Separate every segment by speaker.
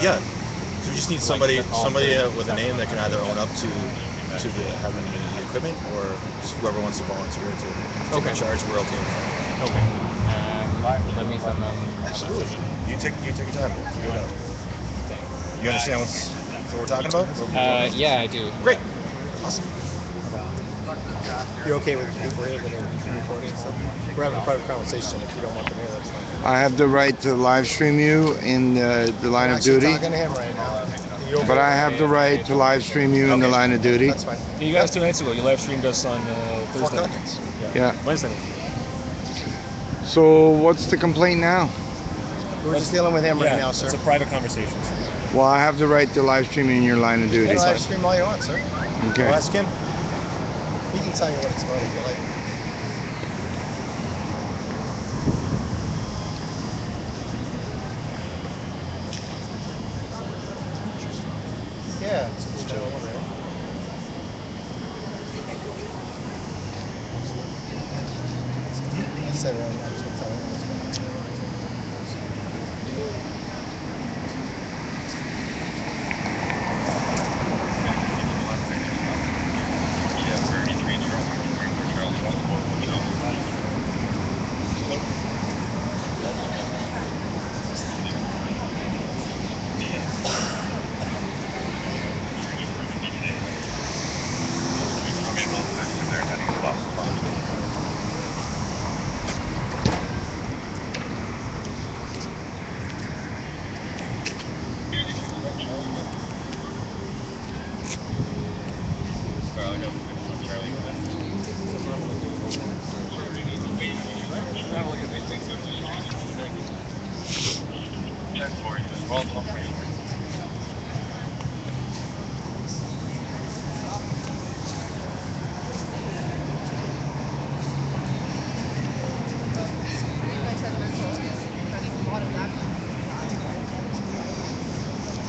Speaker 1: Yeah. So we just need somebody with a name that can either own up to having the equipment, or just whoever wants to volunteer to take charge. We're okay with that.
Speaker 2: Okay. Let me find out.
Speaker 1: Absolutely. You take your time. Figure it out. You understand what we're talking about?
Speaker 2: Yeah, I do.
Speaker 1: Great. Awesome.
Speaker 3: You're okay with prohibiting recording stuff? We're having a private conversation. If you don't want them here, that's fine.
Speaker 4: I have the right to live stream you in the line of duty.
Speaker 3: I'm talking to him right now.
Speaker 4: But I have the right to live stream you in the line of duty.
Speaker 3: That's fine.
Speaker 2: You guys 2 nights ago, you live streamed us on Thursday.
Speaker 4: Yeah.
Speaker 2: Wednesday.
Speaker 4: So what's the complaint now?
Speaker 3: We're just dealing with him right now, sir.
Speaker 2: It's a private conversation.
Speaker 4: Well, I have the right to live stream in your line of duty.
Speaker 3: You can live stream all you want, sir.
Speaker 4: Okay.
Speaker 3: Well, ask him. He can tell you what it's about if you like. Yeah, it's a cool channel, right? I said right now, just gonna tell him.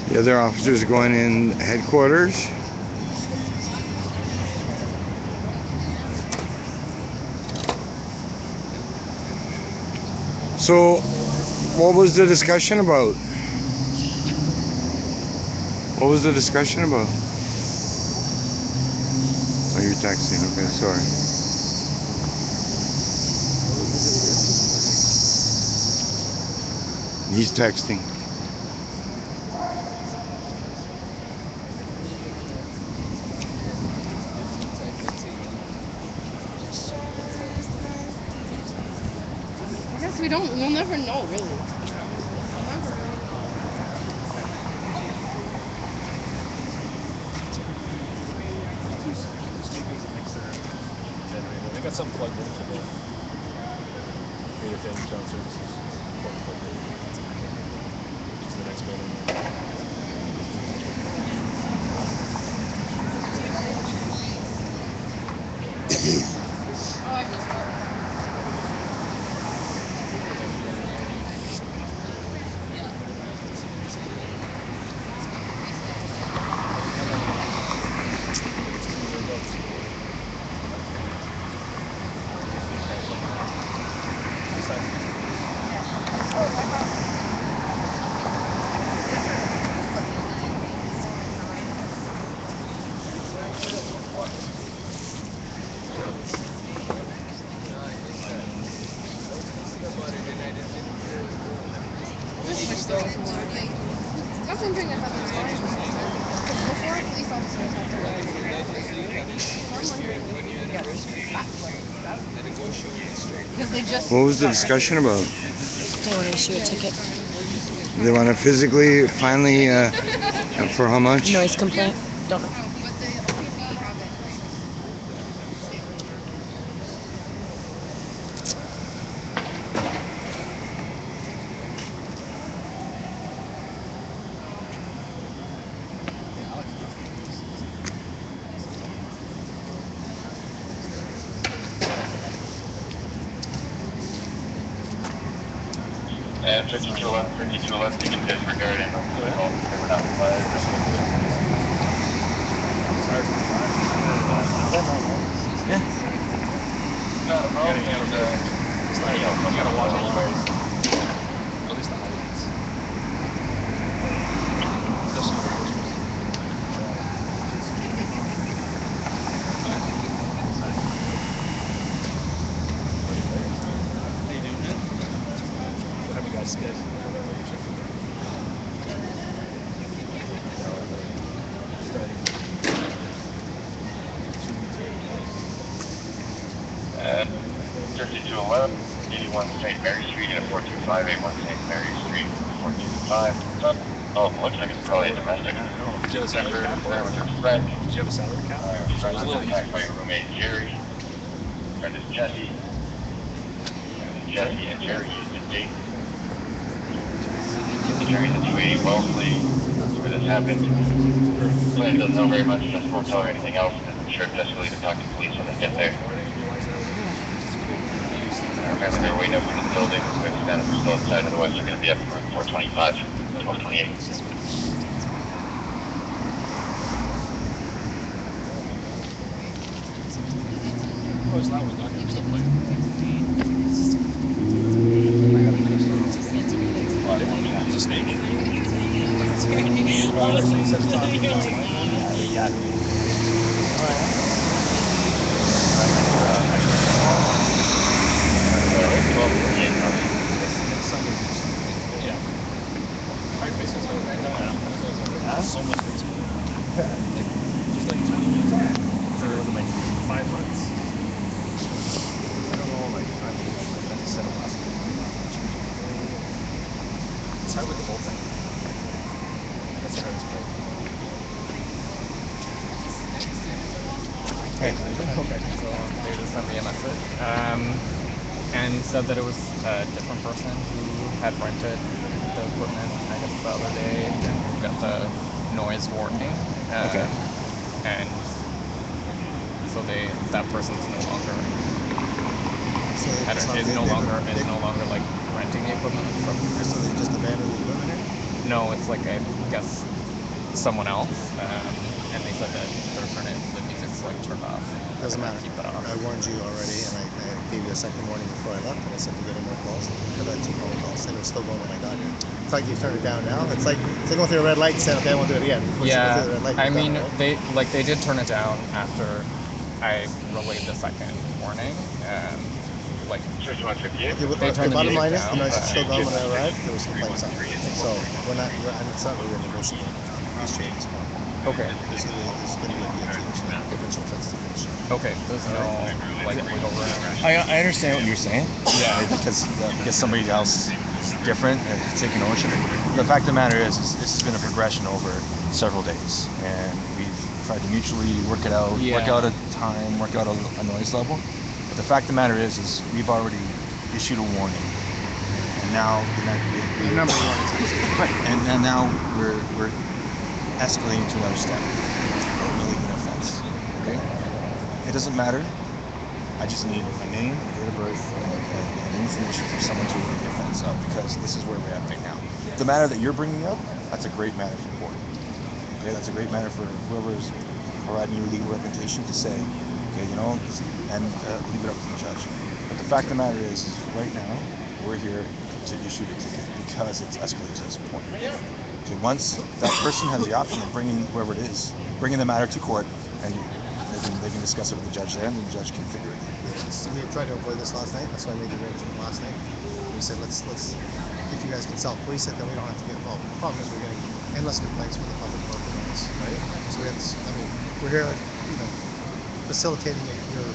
Speaker 4: The other officers going in headquarters. So, what was the discussion about? What was the discussion about? Oh, you're texting. Okay, sorry. He's texting.
Speaker 5: I guess we'll never know, really. We'll never know.
Speaker 2: They got some plugged into the Day13 ground services. To the next building.
Speaker 5: Oh, I just that's one thing that happens before police officers have to because they just.
Speaker 4: What was the discussion about?
Speaker 6: They want to issue a ticket.
Speaker 4: They want to physically, finally, for how much?
Speaker 6: Noise complaint. Don't know.
Speaker 7: And 52 left, you can disregard it. We're not
Speaker 1: Yeah.
Speaker 7: No, the problem is, you gotta watch all the ways.
Speaker 2: At least the highlights.
Speaker 7: 3211, 81 St. Mary Street, and 425, 81 St. Mary Street, 425. Oh, looks like it's probably a domestic.
Speaker 2: I don't know. Did you have a
Speaker 7: There
Speaker 2: salary cap?
Speaker 7: with her friend.
Speaker 2: Did you have a salary cap? So it was a
Speaker 7: Friend
Speaker 2: little
Speaker 7: was
Speaker 2: easier.
Speaker 7: attacked by your roommate Jerry. Friend is Jesse. Jesse and Jerry used the date. Jerry's at 280 Wellesley. That's where this happened. Glenn doesn't know very much, just won't tell her anything else. I'm sure it's escalated to talk to police when they get there. Remember, they're waiting outside the building. We're going to stand up still outside, otherwise they're going to be up for 425, 1228.
Speaker 2: Oh, it's that one. Not still playing. Oh, I didn't know that. It's a snake. So much for just like 20 minutes. So it was like 5 months. I don't know, like I meant to set up last week. It's hard with the whole thing. That's the hardest part.
Speaker 8: Hey. Okay. So they just sent me a message and said that it was a different person who had rented the equipment, I guess, the other day and got the noise warning.
Speaker 4: Okay.
Speaker 8: And so that person's no longer is no longer like renting the equipment from.
Speaker 3: So they just abandoned the equipment here?
Speaker 8: No, it's like I guess someone else, and they said that the music's like turned off.
Speaker 3: Doesn't matter.
Speaker 8: Keep that off.
Speaker 3: I warned you already, and I gave you a second warning before I left, and I said to get in more calls. I've had 2 phone calls, and it was still going when I got here. It's like you turned it down now. It's like going through a red light and saying, okay, I won't do it again.
Speaker 8: Yeah,
Speaker 3: The red light,
Speaker 8: I
Speaker 3: you're
Speaker 8: mean,
Speaker 3: done, right?
Speaker 8: they did turn it down after I relayed the second warning. Like
Speaker 7: 6158.
Speaker 3: Okay,
Speaker 8: they turned the
Speaker 3: bottom
Speaker 8: music
Speaker 3: line is, the
Speaker 8: down,
Speaker 3: noise is
Speaker 8: but-
Speaker 3: still gone when I arrived. There was complaints on it. So we're not, and it's not really negotiable. These changes.
Speaker 8: Okay.
Speaker 3: There's going to be a provincial justification.
Speaker 8: Okay, there's no like wiggle room.
Speaker 1: I understand what you're saying.
Speaker 8: Yeah.
Speaker 1: Right, because somebody else is different and is taking ownership. The fact of the matter is this has been a progression over several days, and we've tried to mutually work it out,
Speaker 8: Yeah.
Speaker 1: work out a time, work out a noise level. But the fact of the matter is we've already issued a warning, and now
Speaker 3: The number one.
Speaker 1: right, and now we're escalating to another step. Really an offense. Okay? It doesn't matter. I just need a name, a date of birth, and information for someone to make the offense of, because this is where we're at right now. The matter that you're bringing up, that's a great matter for the board. Okay, that's a great matter for whoever's providing you legal representation to say, okay, and leave it up to the judge. But the fact of the matter is right now, we're here to issue the ticket because it's escalated to this point. Okay, once that person has the option of bringing whoever it is, bringing the matter to court, and they can discuss it with the judge there, and the judge can figure it out.
Speaker 3: So we tried to avoid this last night. That's why I made the arrangement last night. We said, let's if you guys can self-police it, then we don't have to get involved. The problem is we're getting endless complaints from the public about the noise, right? So we have this, we're here, facilitating your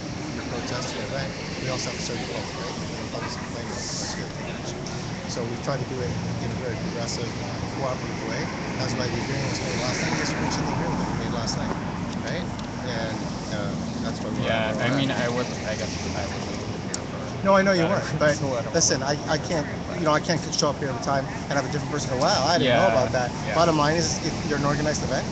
Speaker 3: protest, your event. We also have to serve the public, right? When the public's complaining about the noise, we have to take action. So we tried to do it in a very progressive, cooperative way. That's why the agreement was made last night. Just reaching the agreement that we made last night, right? And that's what we're
Speaker 8: Yeah,
Speaker 3: at.
Speaker 8: I guess I wasn't here for.
Speaker 3: No, I know you weren't, but
Speaker 8: So I don't
Speaker 3: listen,
Speaker 8: know.
Speaker 3: I can't, I can't show up here every time and have a different person go, wow, I didn't know about that.
Speaker 8: Yeah.
Speaker 3: Bottom line is, if you're an organized event,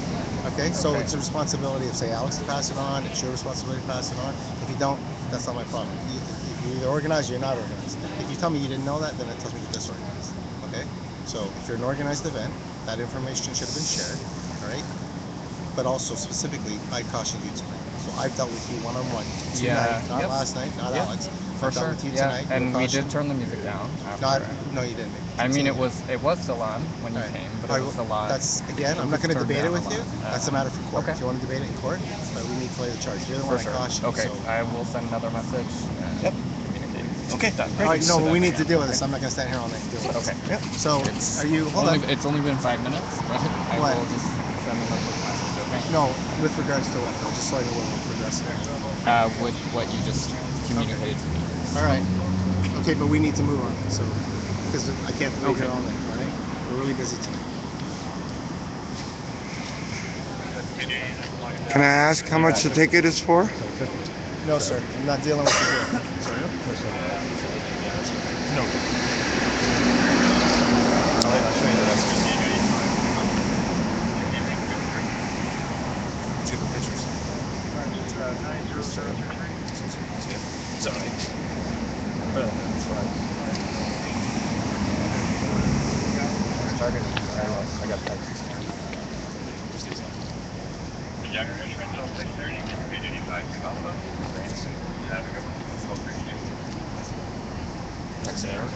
Speaker 3: okay, so
Speaker 8: Okay.
Speaker 3: it's a responsibility of, say, Alex to pass it on, it's your responsibility to pass it on. If you don't, that's not my problem. If you're either organized or you're not organized. If you tell me you didn't know that, then it tells me you're disorganized, okay? So if you're an organized event, that information should have been shared, all right? But also, specifically, I cautioned you tonight. So I've dealt with you one-on-one tonight,
Speaker 8: Yeah,
Speaker 3: not
Speaker 8: yep.
Speaker 3: last night, not
Speaker 8: Yep.
Speaker 3: Alex.
Speaker 8: For
Speaker 3: I've dealt
Speaker 8: sure.
Speaker 3: with you
Speaker 8: Yeah,
Speaker 3: tonight. You
Speaker 8: and
Speaker 3: were
Speaker 8: we did
Speaker 3: cautioned.
Speaker 8: turn the music down after.
Speaker 3: No, you didn't.
Speaker 8: I mean, it
Speaker 3: Continue.
Speaker 8: was still on when you
Speaker 3: Alright.
Speaker 8: came, but it was still on.
Speaker 3: That's, again, I'm not going to
Speaker 8: Turned
Speaker 3: debate it
Speaker 8: down
Speaker 3: with
Speaker 8: a
Speaker 3: you.
Speaker 8: lot.
Speaker 3: That's a matter for court.
Speaker 8: Okay.
Speaker 3: If you want to debate it in court, but we need to play the charge. You're the
Speaker 8: For
Speaker 3: one
Speaker 8: sure.
Speaker 3: I cautioned.
Speaker 8: Okay,
Speaker 3: So.
Speaker 8: I will send another message. And
Speaker 1: Yep.
Speaker 8: Communicate.
Speaker 1: Okay,
Speaker 8: Done.
Speaker 3: All right, no, but we need to deal with this. I'm not going to stand here all night and deal with
Speaker 8: Okay.
Speaker 3: this. So, are you, hold on.
Speaker 8: It's only been 5 minutes, but I
Speaker 3: What?
Speaker 8: will just send another quick message. Okay.
Speaker 3: No, with regards to what though? Just so I know where we're progressing.
Speaker 8: With what you just communicated to me.
Speaker 3: All right. Okay, but we need to move on. So, because I can't wait here all night. All right. We're really busy tonight.
Speaker 4: Can I ask how much the ticket is for?
Speaker 3: No, sir. I'm not dealing with you here. Sorry.
Speaker 2: No. I'll show you the rest. See the pictures. It's all right. That's fine. Target. I got taxis. Just these. Taxi hour.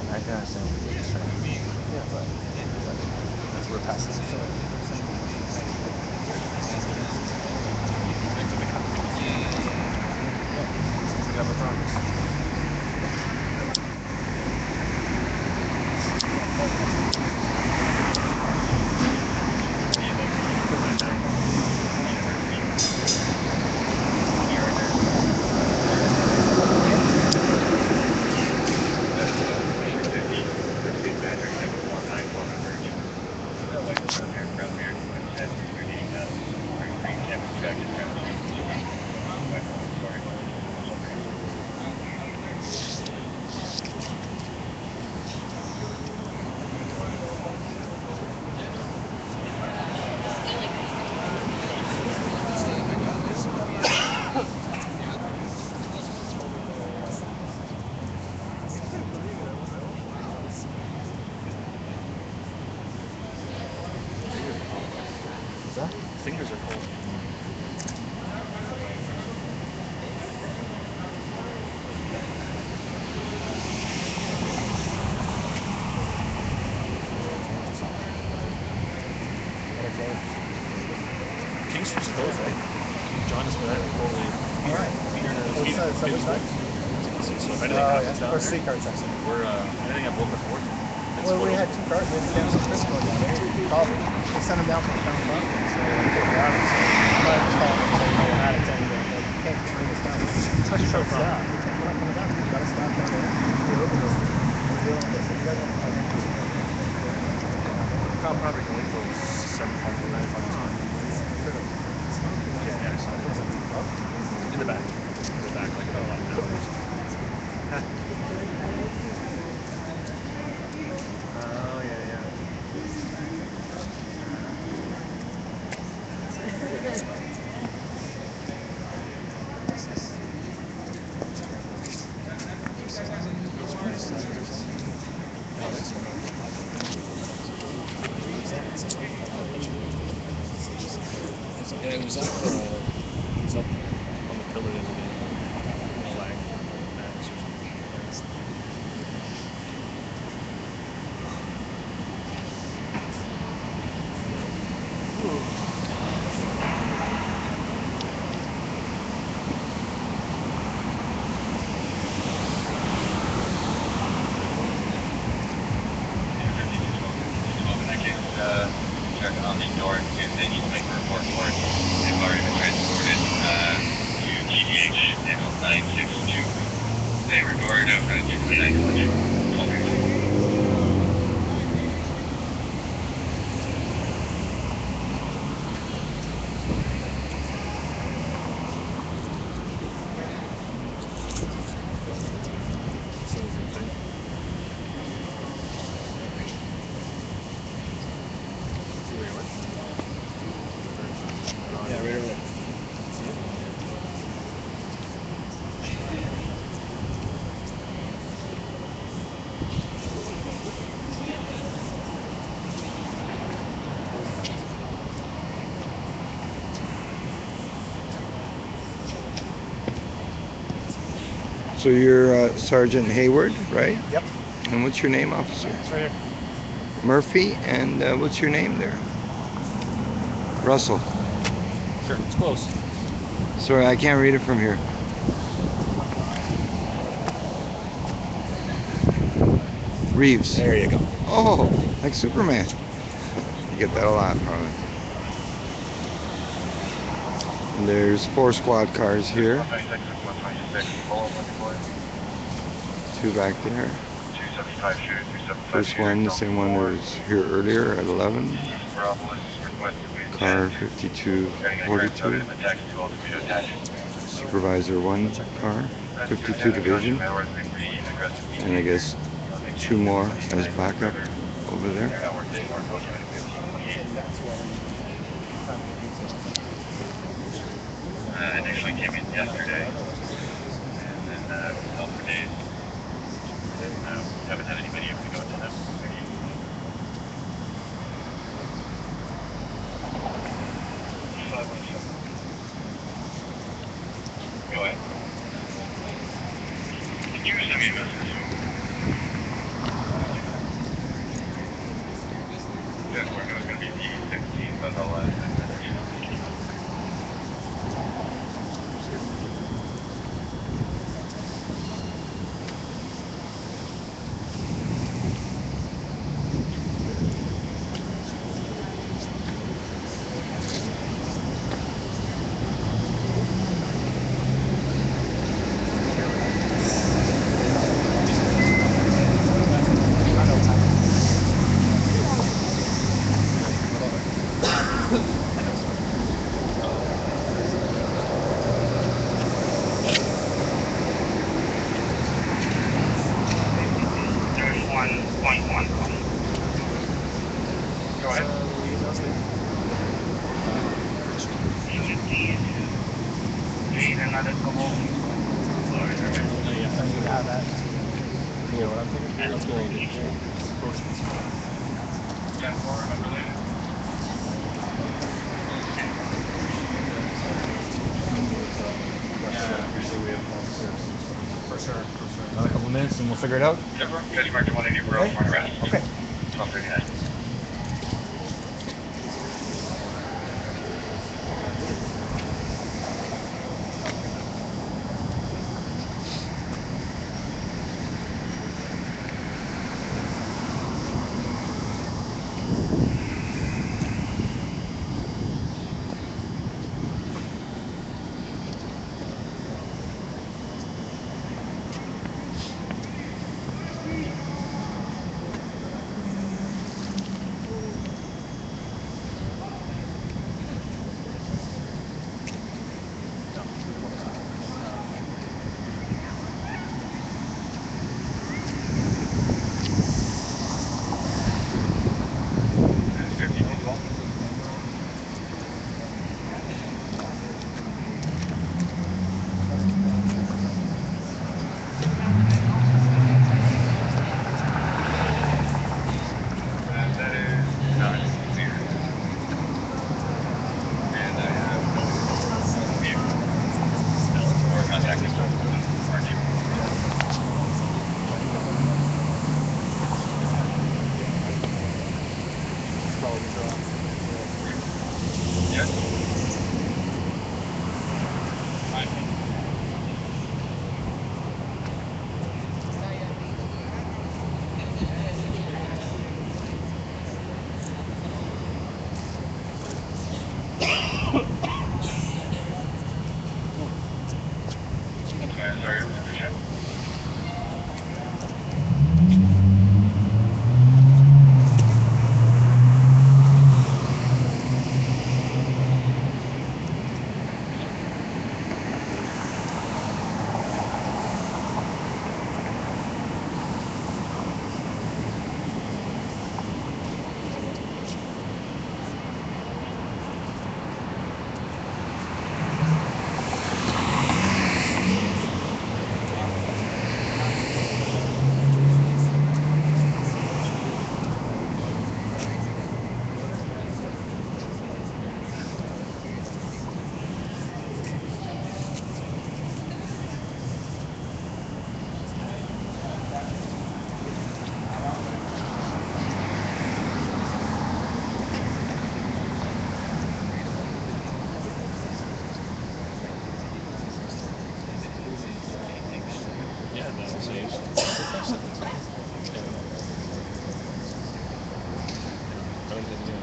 Speaker 2: I can understand what you're just trying to do. Yeah, but we're past this. Yeah, no problem. Fingers are cold. King Street's closed, right? John is going to totally.
Speaker 3: Alright.
Speaker 2: So if anything happens down
Speaker 3: Or
Speaker 2: there,
Speaker 3: C-cards, I said.
Speaker 2: we're anything I book before.
Speaker 3: Well, we had 2 cars. We had to cancel Frisco down there. Called. They sent them down from town property. So I took it out. So I had to call them and say, no, we're out of town. You can't bring us down. Especially trucks. Yeah. We're not coming down. We got to stop down there. We're dealing with this. You guys don't have anything.
Speaker 2: Town property can wait till 7 o'clock, 9 o'clock. Yeah, in the back. In the back, like about 11 hours. Oh, yeah. Yeah, it was up on the pillar the other day. Flag.
Speaker 7: Check on the door if they need to make a report for it. They've already been transported to GDH 962. They were ordered out at 229.
Speaker 2: Yeah, right over there.
Speaker 4: So you're Sergeant Hayward, right?
Speaker 3: Yep.
Speaker 4: And what's your name, officer?
Speaker 3: It's right here.
Speaker 4: Murphy, and what's your name there? Russell.
Speaker 2: Sure, it's close.
Speaker 4: Sorry, I can't read it from here. Reeves.
Speaker 2: There you go.
Speaker 4: Oh, like Superman. You get that a lot, probably. And there's 4 squad cars here. 2 back there. First one, the same one that was here earlier at 11. Car 5242. Supervisor 1 car, 52 division. And I guess 2 more as backup over there.
Speaker 7: Initially came in yesterday, and then was held for days. Haven't had anybody able to go into them. Go ahead. Can you send me a message? Yeah, we're going to be D16, but I'll
Speaker 2: You know what I'm thinking? Let's go and get approach this one. For sure. Another couple minutes and we'll figure it out. Okay. them didn't do it.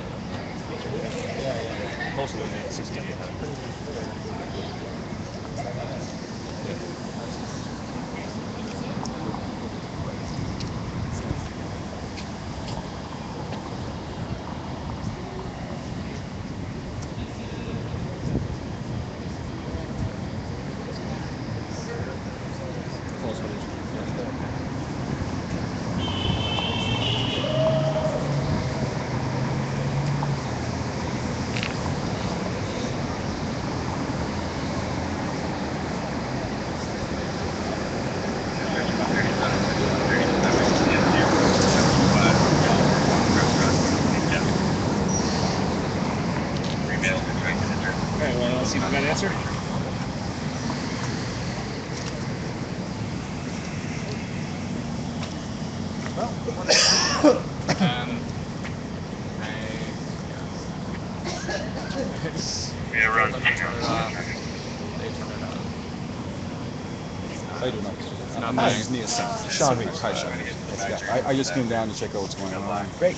Speaker 3: Yeah.
Speaker 2: Most of them did 16. Close footage. Alright, well, let's see if we got an answer.
Speaker 7: We are on
Speaker 8: They turned it on.
Speaker 9: How you doing?
Speaker 8: Not
Speaker 9: My
Speaker 8: nice.
Speaker 9: name's Nia Sam. Sean Reeves. Hi, Sean Reeves. I just came down to check out what's going on.
Speaker 1: Great.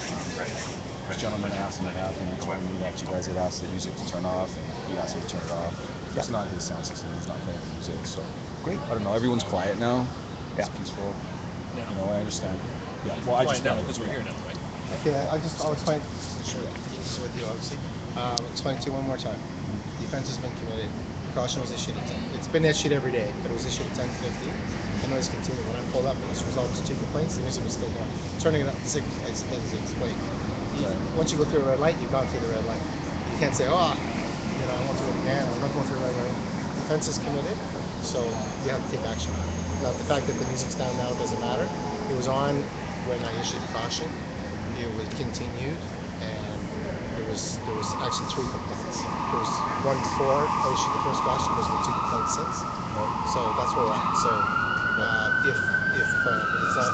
Speaker 9: This gentleman asked me what happened. He told me that you guys had asked the music to turn off, and he asked me to turn it off. It's not his sound system. He's not playing the music, so
Speaker 1: Great.
Speaker 9: I don't know. Everyone's quiet now. It's
Speaker 1: Yeah.
Speaker 9: peaceful.
Speaker 2: Yeah.
Speaker 9: You know, I understand. Yeah. Well, I just
Speaker 2: now
Speaker 9: got
Speaker 2: because we're here now, right?
Speaker 3: Okay, I'll explain. Sure, this is with you, obviously. I'll explain to you one more time. The offense has been committed. Caution was issued at 10. It's been issued every day, but it was issued at 10:50. The noise continued. When I pulled up, it was resolved to 2 complaints. The music was still going. Turning it up to 6, as explained. Once you go through a red light, you've gone through the red light. You can't say, I won't do it again. I'm not going through the red light. The offense is committed, so you have to take action on it. Now, the fact that the music's down now doesn't matter. It was on when I issued the caution. It was continued, and there was actually 3 complaints. There was one before I issued the first caution. There's been 2 complaints since. So that's where we're at. So if it's not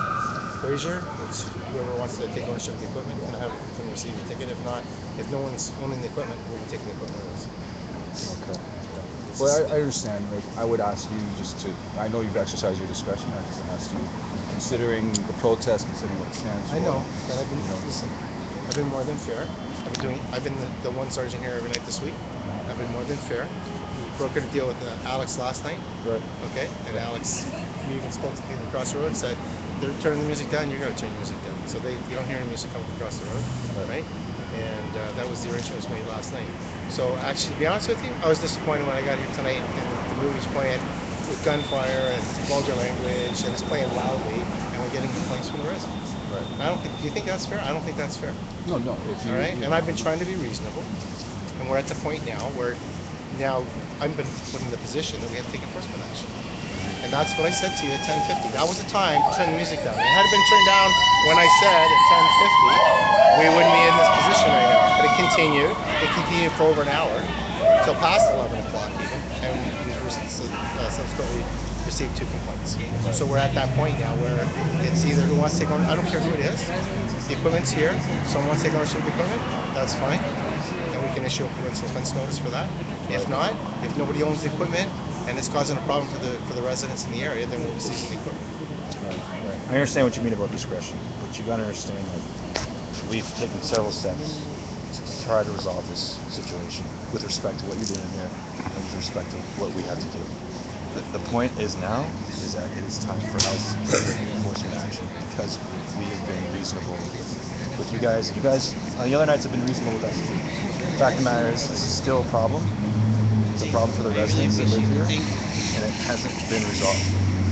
Speaker 3: Frazier, it's whoever wants to take ownership of the equipment can receive a ticket. If not, if no one's owning the equipment, we'll be taking the equipment with us.
Speaker 9: Okay. Well, I understand. Like, I would ask you just to. I know you've exercised your discretion. I just ask you, considering the protest, considering what it stands for.
Speaker 3: I know, but I've been more than fair. I've been the one sergeant here every night this week. I've been more than fair. We brokered a deal with Alex last night.
Speaker 9: Right.
Speaker 3: Okay, and Alex, we even spoke to people across the road. Said they're turning the music down. You're going to turn the music down. So you don't hear any music coming across the road, right? And that was the arrangement was made last night. So actually, to be honest with you, I was disappointed when I got here tonight and the movie's playing with gunfire and vulgar language and it's playing loudly and we're getting complaints from the residents.
Speaker 9: Right.
Speaker 3: Do you think that's fair? I don't think that's fair.
Speaker 9: No. If you,
Speaker 3: All right,
Speaker 9: you
Speaker 3: and
Speaker 9: know,
Speaker 3: I've been trying to be reasonable, and we're at the point now where I've been put in the position that we have to take enforcement action. And that's what I said to you at 10:50. That was the time to turn the music down. It had been turned down when I said at 10:50, we wouldn't be in this position right now. But it continued. It continued for over an hour, till past 11 o'clock even, and we've subsequently received 2 complaints. So we're at that point now where it's either who wants to take ownership. I don't care who it is. The equipment's here. Someone wants to take ownership of the equipment. That's fine, and we can issue a provincial offense notice for that. If not, if nobody owns the equipment and it's causing a problem for the residents in the area, then we'll be seizing the equipment.
Speaker 1: Right. I understand what you mean about discretion, but you gotta understand that we've taken several steps to try to resolve this situation with respect to what you're doing here and with respect to what we have to do. The point is now is that it is time for us to take enforcement action because we have been reasonable with you guys. You guys on the other nights have been reasonable with us too. The fact of the matter is, this is still a problem. It's a problem for the residents that live here, and it hasn't been resolved.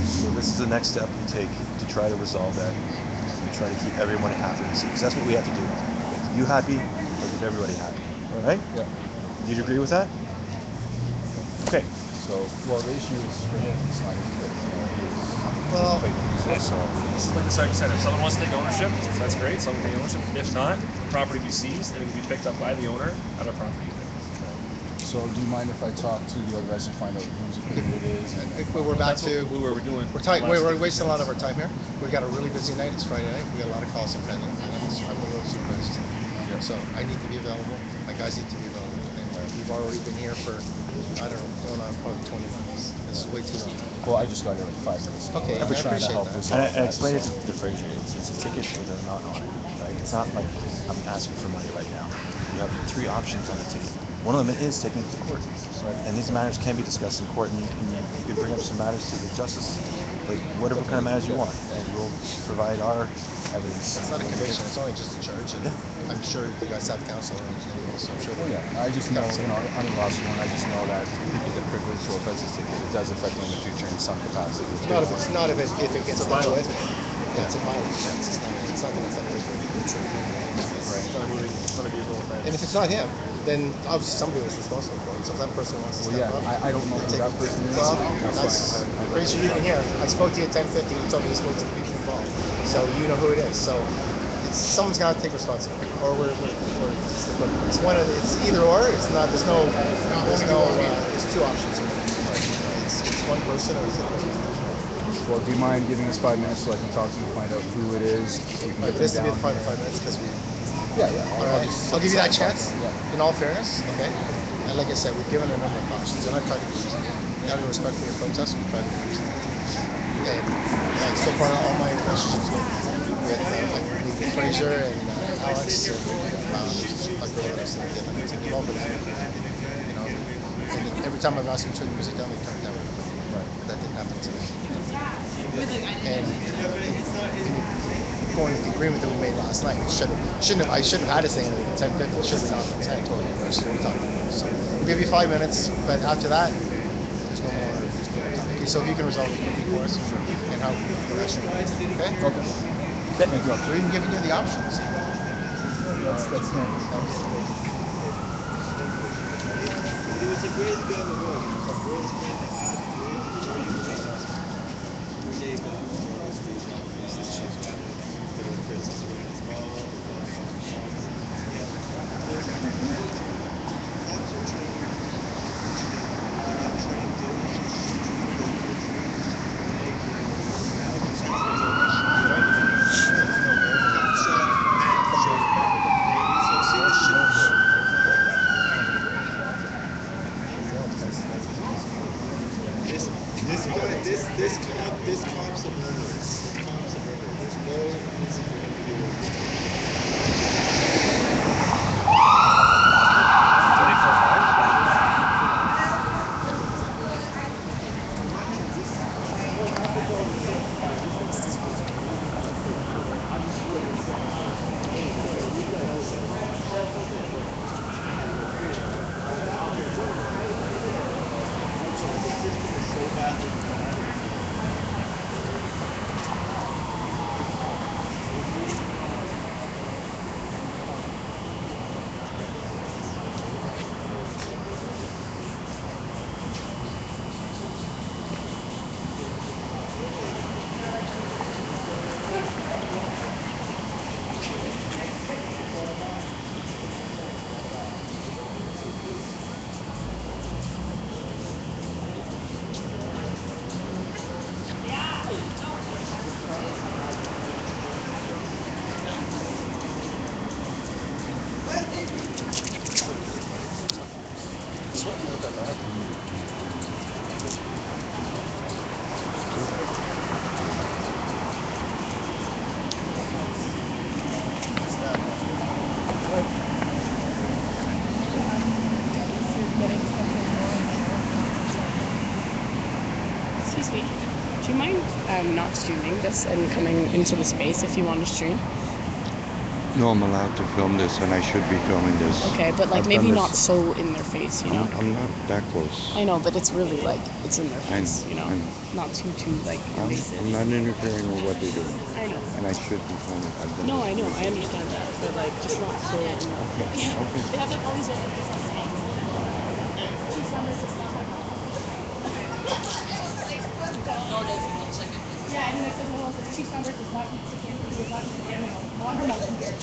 Speaker 1: So this is the next step we take to try to resolve that and try to keep everyone happy. Because that's what we have to do. Keep you happy, or keep everybody happy. Right?
Speaker 9: Yeah.
Speaker 1: Do you agree with that? Okay.
Speaker 9: So, well, the issue is for him. It's not his place.
Speaker 3: Well,
Speaker 2: This is like the sergeant said. If someone wants to take ownership, that's great. Someone can take ownership. If not, the property be seized and it can be picked up by the owner at a property unit.
Speaker 9: So, do you mind if I talk to the other resident, find out whose equipment it is?
Speaker 3: We're back
Speaker 2: That's
Speaker 3: to
Speaker 2: what we were doing.
Speaker 3: we're wasting a lot of our time here. We've got a really busy night. It's Friday night. We got a lot of calls in pending, and I'm the road supervisor. So I need to be available. My guys need to be available, and we've already been here for going on probably 20 minutes. This is way too long.
Speaker 9: Well, I just got here like 5 minutes ago.
Speaker 3: Okay,
Speaker 9: I've been
Speaker 3: I
Speaker 9: trying to
Speaker 3: appreciate
Speaker 9: help
Speaker 3: that.
Speaker 9: this
Speaker 1: And
Speaker 9: out.
Speaker 1: I explained it to Frazier. It's a ticket where they're not on it. Right? it's not like I'm asking for money right now. You have 3 options on the table. One of them is taking it to court. And these matters can be discussed in court, and you can bring up some matters to the justice, like whatever kind of matters you want, and we'll provide our evidence.
Speaker 3: It's not a conviction, it's only just a charge. And I'm sure you guys have counsel anyway, so I'm sure
Speaker 9: Oh, yeah. I just know, you know, on the lawsuit one, I just know that people get privileged or offenses ticket. It does affect them in the future in some capacity.
Speaker 3: Not if it gets dealt with. Yeah, it's a violent offense. It's not going to affect the future. And if it's not him, then obviously somebody was responsible for it. So if that person wants to step up,
Speaker 9: I don't know who that person is.
Speaker 3: Well, that's pretty sure you can hear. I spoke to you at 10:50. You told me you spoke to the people involved, so you know who it is. So someone's got to take responsibility, or it's one of it's either or. It's not. There's two options. It's one person or it's a person.
Speaker 9: Well, do you mind giving us 5 minutes so I can talk to you, find out who it is?
Speaker 3: It has to be 5 minutes because we.
Speaker 9: Yeah.
Speaker 3: I'll give you that chance. In all fairness, okay. And like I said, we've given a number of options, and I've tried to be reasonable. Out of respect for your protest, we've tried to be reasonable. And so far, all my relationships with Fraser and Alex and like the others that get involved with that. You know, and every time I've asked them to turn the music down, they turn it down. Right. That didn't happen today. And going with the agreement that we made last night, I shouldn't have had to say anything at 10:50. It should have been off at 10. Totally. So we'll give you 5 minutes, but after that, there's no more time. Okay, so if you can resolve it quickly for us and how the rest of it. Okay?
Speaker 9: Okay. Thank you.
Speaker 3: We're even giving you the options.
Speaker 9: That's nice.
Speaker 10: It was a great game of work. A great game of this club's a murder. This club's a murder. There's no reason for him to do it.
Speaker 5: Excuse me. Do you mind not streaming this and coming into the space if you want to stream?
Speaker 4: No, I'm allowed to film this, and I should be filming this.
Speaker 5: Okay, but like
Speaker 4: I've
Speaker 5: maybe
Speaker 4: done
Speaker 5: not
Speaker 4: this.
Speaker 5: so in their face, you know?
Speaker 4: I'm not that close.
Speaker 5: I know, but it's really like, it's in their
Speaker 4: I know,
Speaker 5: face, you know?
Speaker 4: I know.
Speaker 5: Not too like invasive.
Speaker 4: I'm not interfering with what they're doing.
Speaker 5: I know.
Speaker 4: And I should be filming. I've done
Speaker 5: No,
Speaker 4: this
Speaker 5: I know,
Speaker 4: before.
Speaker 5: I understand that, but like, just not so.
Speaker 4: Okay.
Speaker 5: They have like all these other things. Yeah, and then I said, well, the chief member does not eat chicken. He does not eat animal. Watermelon here.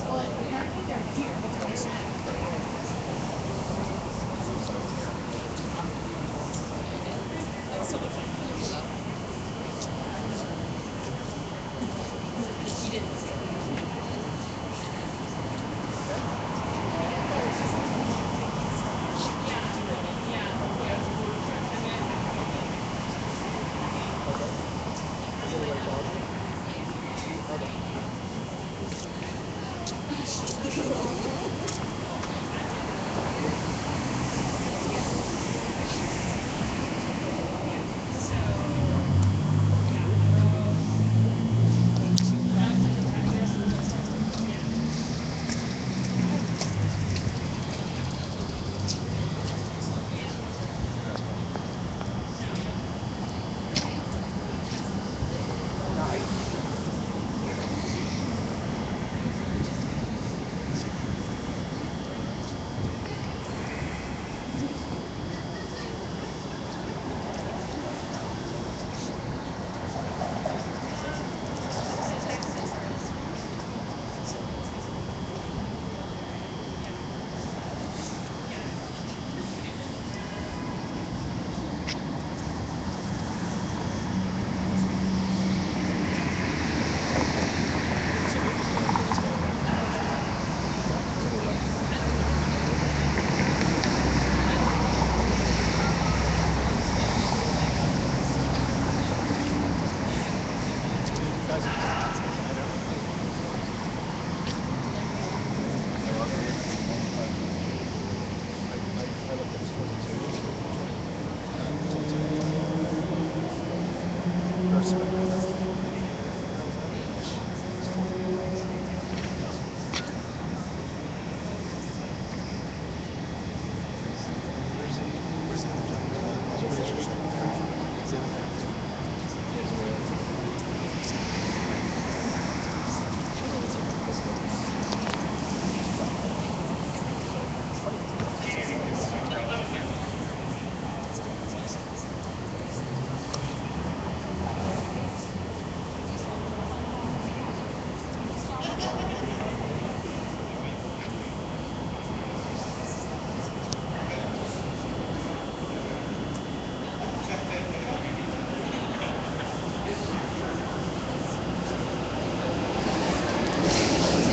Speaker 5: Well, apparently they're here.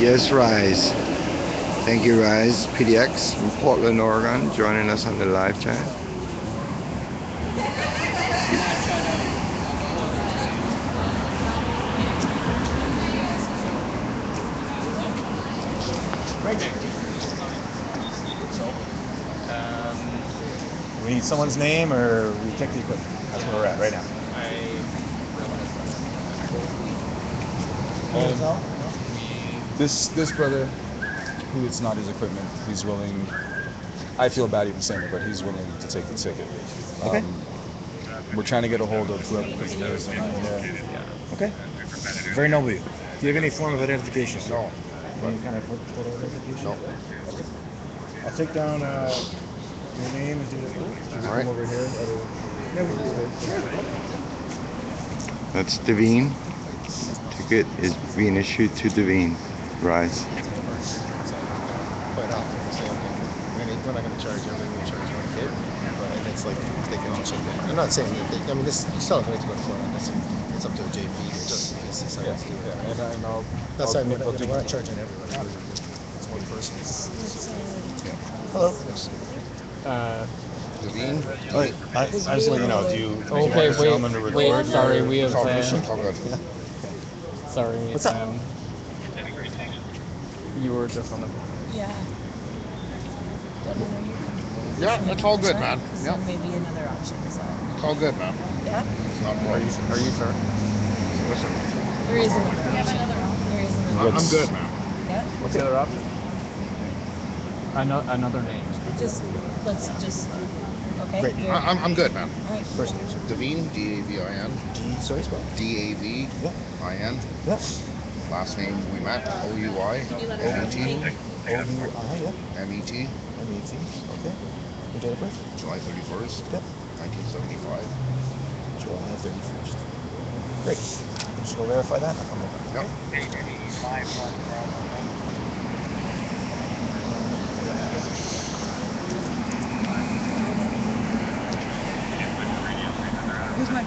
Speaker 4: Yes, Rise. Thank you, Rise. PDX from Portland, Oregon, joining us on the live chat.
Speaker 1: We need someone's name, or we check the equipment. That's where we're at right now.
Speaker 8: I realized
Speaker 9: This brother, who it's not his equipment, he's willing. I feel bad even saying it, but he's willing to take the ticket.
Speaker 1: Okay.
Speaker 9: We're trying to get a hold of whoever put the notice in.
Speaker 1: Okay. Very noble of you. Do you have any form of identification? No. Any kind of photo identification?
Speaker 3: No.
Speaker 1: Okay. I'll take down your name and date of birth.
Speaker 3: All right.
Speaker 1: Come over here. Yeah, we can do that. Sure.
Speaker 4: That's Devine. Ticket is being issued to Devine. Rise.
Speaker 3: Quite often we say, okay, we're not going to charge you, we're going to charge one kid, and it's like they can all check in. I'm not saying that I mean, this you still have the right to go to Florida. It's up to a JP or just in case they decide to do it.
Speaker 9: And I'll.
Speaker 3: That's why we're not charging everybody. It's one person.
Speaker 1: Hello.
Speaker 3: Devine?
Speaker 1: I just let you know. Do you want
Speaker 8: Okay,
Speaker 1: this gentleman to record?
Speaker 8: wait, sorry, we have.
Speaker 3: Good.
Speaker 8: Sorry.
Speaker 1: What's up?
Speaker 8: You were just on the.
Speaker 6: Yeah.
Speaker 3: Yeah, it's all good, man. Yeah,
Speaker 6: Maybe another option. So.
Speaker 3: it's all good, man.
Speaker 6: Yeah.
Speaker 3: It's not a
Speaker 8: Are you
Speaker 3: problem.
Speaker 8: sure?
Speaker 3: Listen,
Speaker 6: There is another option. There is another.
Speaker 3: I'm good, man.
Speaker 6: Yeah.
Speaker 8: What's the other option? Another name.
Speaker 6: Let's just. Okay.
Speaker 1: Great.
Speaker 6: Here.
Speaker 3: I'm good, man.
Speaker 6: All right.
Speaker 1: First name.
Speaker 3: Devine, D-A-V-I-N.
Speaker 1: Sorry, spell.
Speaker 3: D-A-V-I-N.
Speaker 1: Yeah.
Speaker 3: Last name we met, O-U-Y, M-E-T,
Speaker 1: O-U-I, yeah.
Speaker 3: M-E-T,
Speaker 1: M-E-T. Okay. Your date of birth?
Speaker 3: July 31st,
Speaker 1: Yep.
Speaker 3: 1975.
Speaker 1: July 31st. Great. I'm just going to verify that. I'll come over.
Speaker 3: Yep.
Speaker 11: Who's my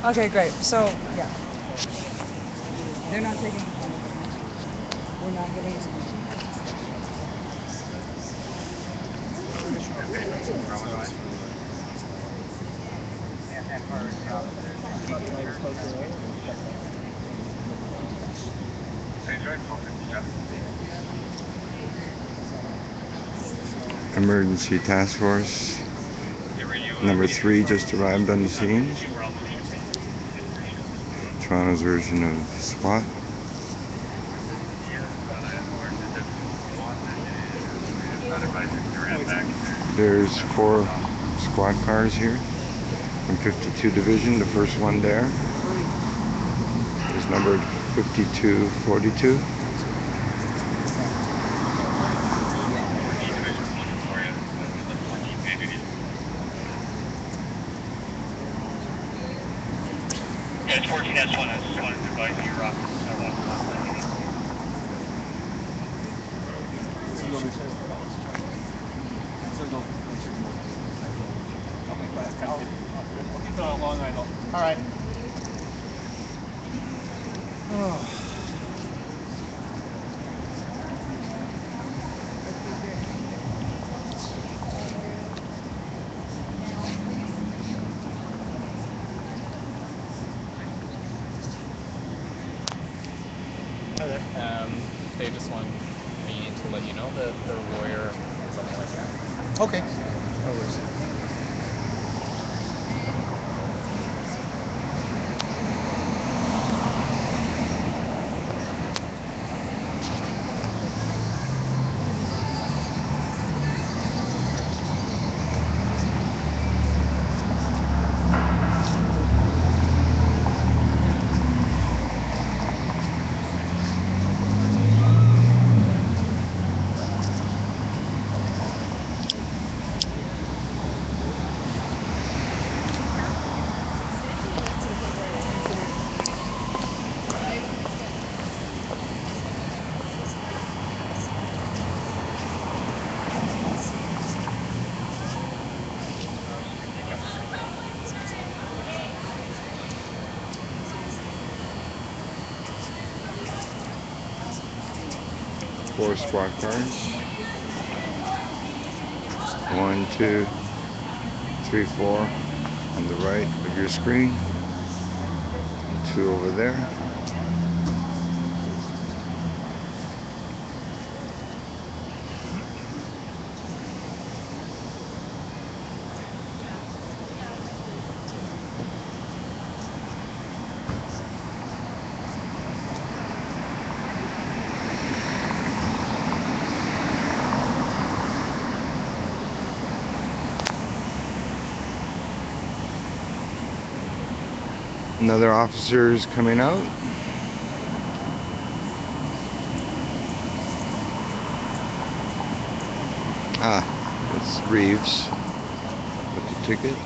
Speaker 11: PO? Okay, great. So, yeah. They're not taking the phone. We're not getting it.
Speaker 4: Emergency Task Force number 3 just arrived on the scene. Toronto's version of SWAT. There's 4 squad cars here from 52 Division. The first one there is numbered 5242.
Speaker 7: Yeah, it's 14 S1. I just wanted to advise you your office.
Speaker 2: I'll keep it on long idle.
Speaker 3: All right.
Speaker 8: They just want me to let you know that their lawyer is on the way back.
Speaker 3: Okay. No worries.
Speaker 4: 4 squad cars. 1, 2, 3, 4 on the right of your screen. And 2 over there. Another officer is coming out. Ah, it's Reeves with the ticket.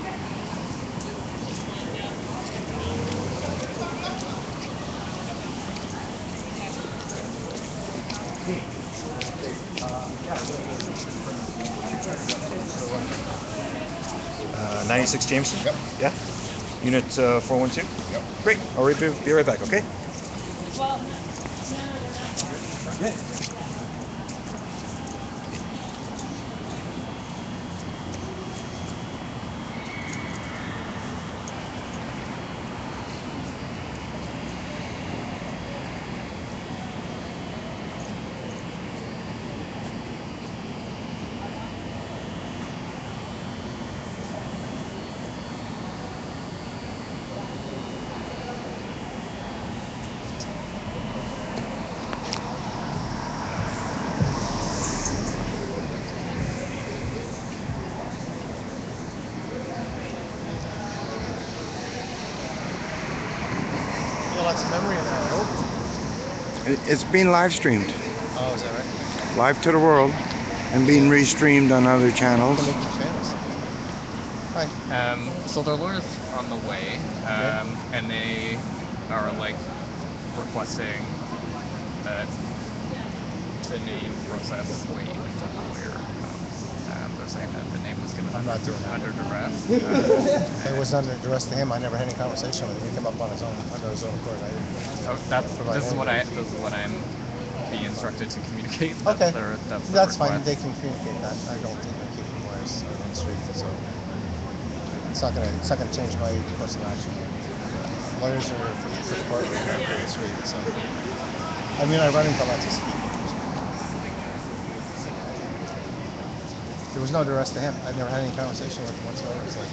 Speaker 1: 96 Jameson?
Speaker 3: Yep.
Speaker 1: Yeah? Unit 412?
Speaker 3: Yep.
Speaker 1: Great. I'll be right back, okay? Yeah.
Speaker 3: You got lots of memory in there, I hope.
Speaker 4: It's being live streamed.
Speaker 3: Oh, is that right?
Speaker 4: Live to the world and being restreamed on other channels.
Speaker 3: To make you famous. Hi.
Speaker 8: So their lawyer's on the way, and they are like requesting that the name process wait until the lawyer comes. They're saying that the name was given
Speaker 3: I'm not doing that.
Speaker 8: under duress.
Speaker 3: It was under duress to him. I never had any conversation with him. He came up on his own, under his own accord. I didn't provide
Speaker 8: This is
Speaker 3: anything.
Speaker 8: what I'm being instructed to communicate.
Speaker 3: Okay.
Speaker 8: That's
Speaker 3: fine.
Speaker 8: request.
Speaker 3: They can communicate that. I don't think I keep lawyers on the street, so it's not gonna change my course of action. Lawyers are for the courtroom, not for the street. So I mean, I run into lots of speed. There was no duress to him. I've never had any conversation with him whatsoever. It's like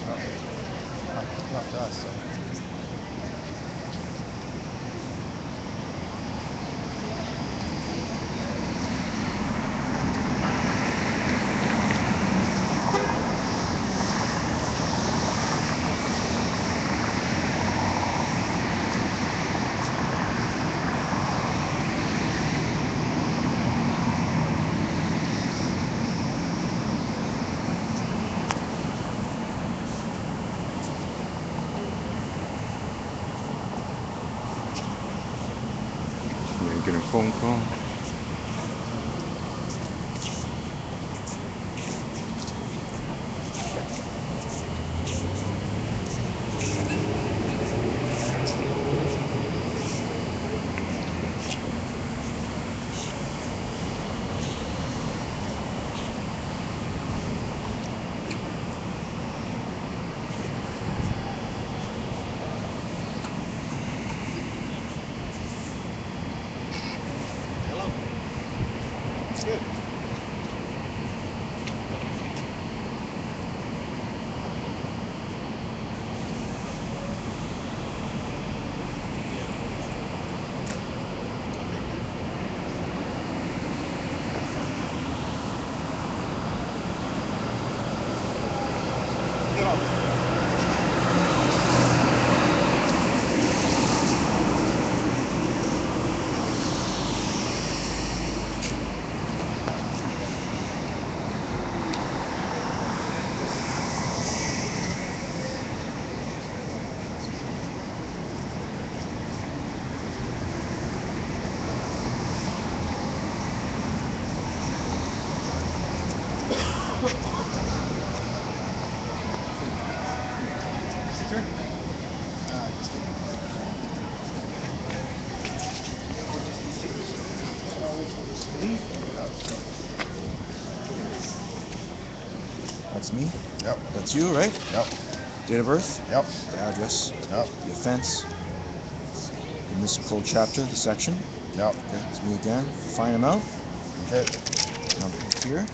Speaker 3: not to us. So.
Speaker 4: Making a phone call.
Speaker 3: Good. Get off.
Speaker 1: That's me.
Speaker 3: Yep.
Speaker 1: That's you, right?
Speaker 3: Yep.
Speaker 1: Date of birth.
Speaker 3: Yep.
Speaker 1: The address.
Speaker 3: Yep.
Speaker 1: The offense. The municipal chapter. The section.
Speaker 3: Yep.
Speaker 1: Okay. It's me again. Fine amount.
Speaker 3: Okay.
Speaker 1: Number here.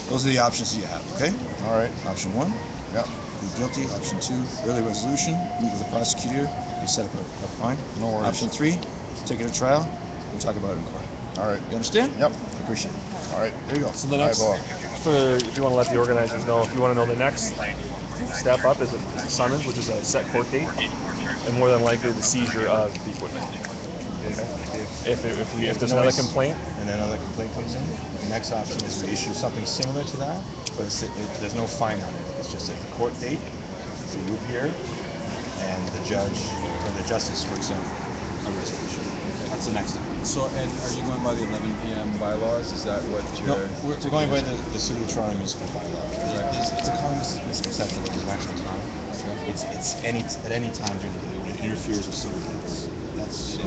Speaker 1: Those are the options that you have. Okay.
Speaker 3: All right.
Speaker 1: Option 1.
Speaker 3: Yep.
Speaker 1: Plead guilty. Option 2. Early resolution. Meet with the prosecutor. You set up a fine.
Speaker 3: No worries.
Speaker 1: Option 3. Take it to trial. We'll talk about it in court.
Speaker 3: All right.
Speaker 1: You understand?
Speaker 3: Yep.
Speaker 1: I appreciate it.
Speaker 3: All right.
Speaker 1: There you go.
Speaker 2: So the next, if you want to let the organizers know, if you want to know the next step up is a summons, which is a set court date, and more than likely the seizure of the equipment. If there's another complaint,
Speaker 1: and another complaint comes in, the next option is to issue something similar to that, but there's no fine on it. It's just a court date. So you appear, and the judge or the justice works out a resolution. That's the next step.
Speaker 9: So, and are you going by the 11 p.m. bylaws? Is that what
Speaker 1: No,
Speaker 9: you're...
Speaker 1: we're going by the City of Toronto municipal bylaw. It's a common misconception that there's actual time. It's at any time during the day when it interferes with city limits. That's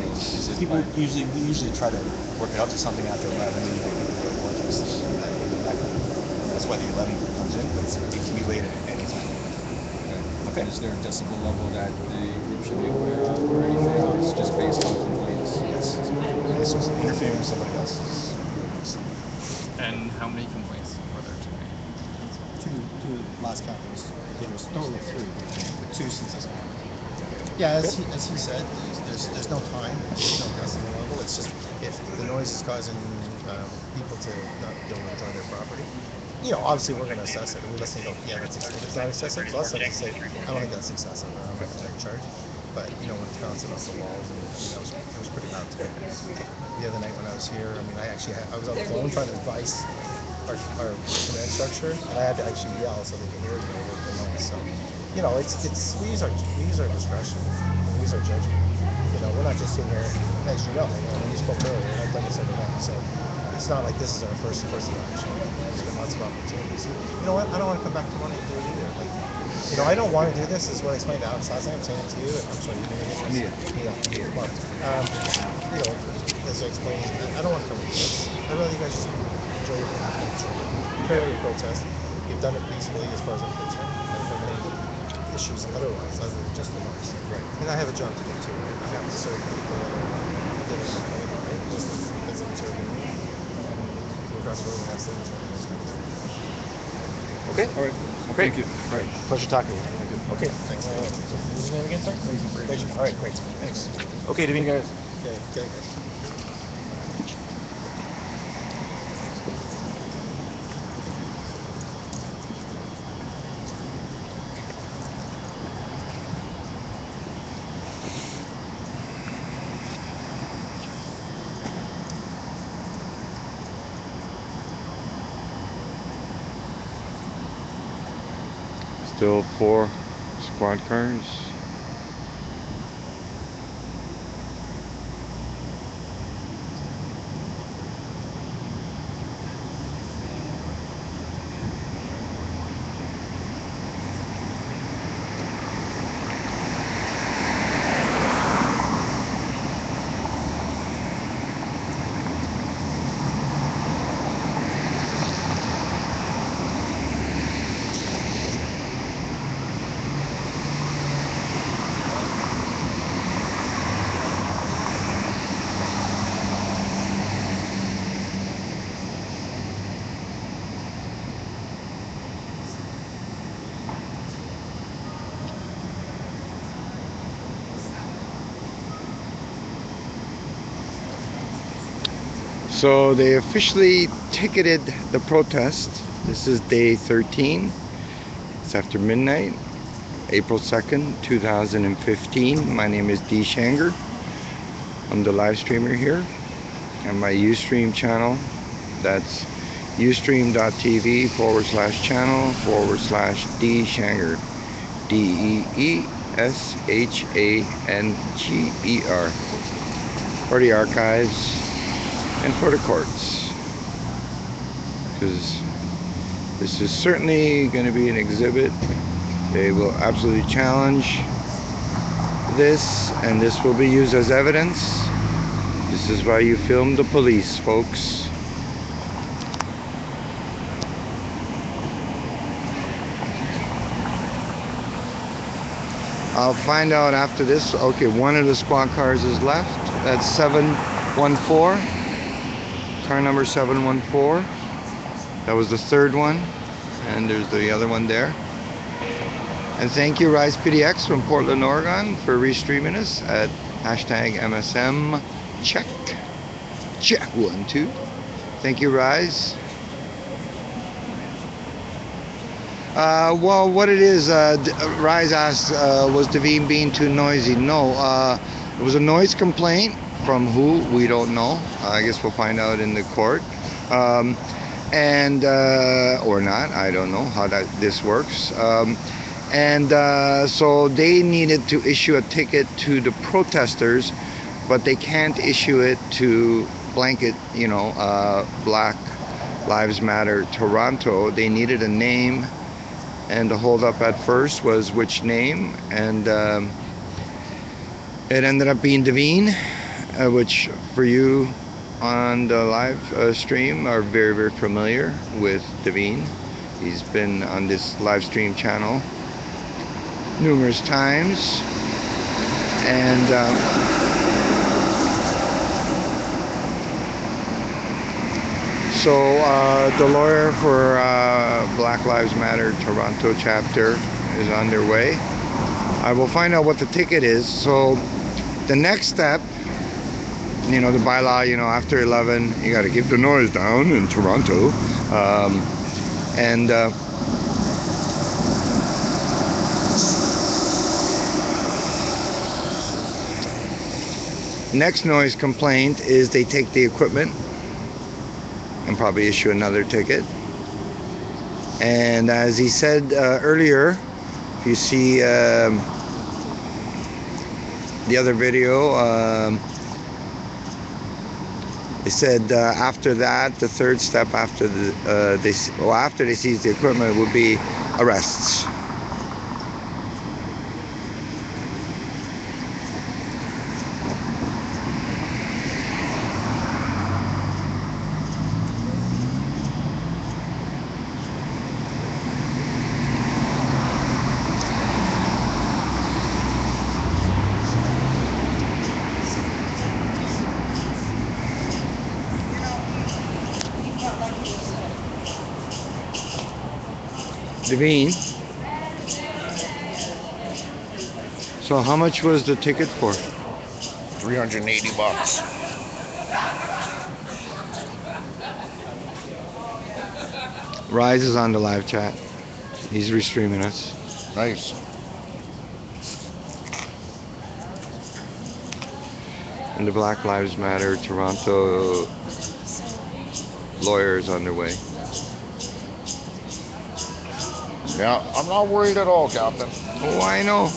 Speaker 1: people usually try to work it out to something after 11 and people are working. That's why the 11 comes in, but it can be late at any time.
Speaker 9: Okay. Is there a decibel level that the group should be aware of or anything, or it's just based on complaints?
Speaker 1: Yes. It's just interfering with somebody else's.
Speaker 8: And how many complaints were there today?
Speaker 3: Two last count was total of 3, but 2 since this happened. Yeah, as he said, there's no time, there's no decibel level. It's just if the noise is causing people to not be able to enjoy their property. You know, obviously we're going to assess it. And we listen and go, yeah, that's excessive. It's not excessive. So us to say, I don't think that's excessive. I'm not going to take charge. But you know, when it's bouncing off the walls, and it was pretty loud today. The other night when I was here, I mean, I was on the phone trying to advise our command structure, and I had to actually yell so they could hear me over the noise. So, you know, we use our discretion, we use our judgment. You know, we're not just sitting here, as you know, when you spoke earlier, and I've done this every night. So it's not like this is our first course of action. There's been lots of opportunities. You know what? I don't want to come back tomorrow and do it either. Like, you know, I don't want to do this. Is what I explained to Alex last night. I'm saying it to you, and I'm sorry, you didn't get this. Yeah. Mark. You know, as I explained, I don't want to come with this. I'd rather you guys just enjoy your carry out your protest. You've done it peacefully, as far as I'm concerned. I don't have any issues otherwise, other than just the noise. Right. And I have a job to do too. Right? I have to serve people that are getting the money, right? Just as I'm serving you. Across the road, and that's the
Speaker 1: Okay. All right. Okay.
Speaker 9: Thank you.
Speaker 1: All right. Pleasure talking to you. Thank you. Okay. Thanks. What's your name again, sir? Rachel. All right. Great. Thanks. Okay, Davina, guys.
Speaker 3: Okay.
Speaker 4: Still 4 squad cars. So they officially ticketed the protest. This is day 13. It's after midnight, April 2nd, 2015. My name is D. Shanger. I'm the live streamer here. And my Ustream channel, that's ustream.tv/channel/D Shanger. DEESHANGER. For the archives and for the courts, because this is certainly going to be an exhibit. They will absolutely challenge this, and this will be used as evidence. This is why you film the police, folks. I'll find out after this. Okay, one of the squad cars is left. That's 714. Car number 714. That was the third one. And there's the other one there. And thank you, Rise PDX from Portland, Oregon, for restreaming us at hashtag MSM check. Check 1, 2. Thank you, Rise. Well, what it is, Rise asked, was Devine being too noisy? No, it was a noise complaint from who? We don't know. I guess we'll find out in the court. Or not, I don't know how this works. So they needed to issue a ticket to the protesters, but they can't issue it to blanket, Black Lives Matter Toronto. They needed a name, and the holdup at first was which name, and it ended up being Devine, which for you on the live stream are very, very familiar with Devine. He's been on this live stream channel numerous times, and so the lawyer for Black Lives Matter Toronto chapter is on their way. I will find out what the ticket is. So the next step, the bylaw, after 11 you got to keep the noise down in Toronto, next noise complaint is they take the equipment and probably issue another ticket. And as he said earlier, if you see the other video, they said after that, the third step after after they seize the equipment would be arrests. Devine, so how much was the ticket for?
Speaker 12: $380.
Speaker 4: Rise is on the live chat. He's restreaming us.
Speaker 12: Nice.
Speaker 4: And the Black Lives Matter Toronto lawyers on their way.
Speaker 12: Yeah, I'm not worried at all, Captain.
Speaker 4: Oh, I know.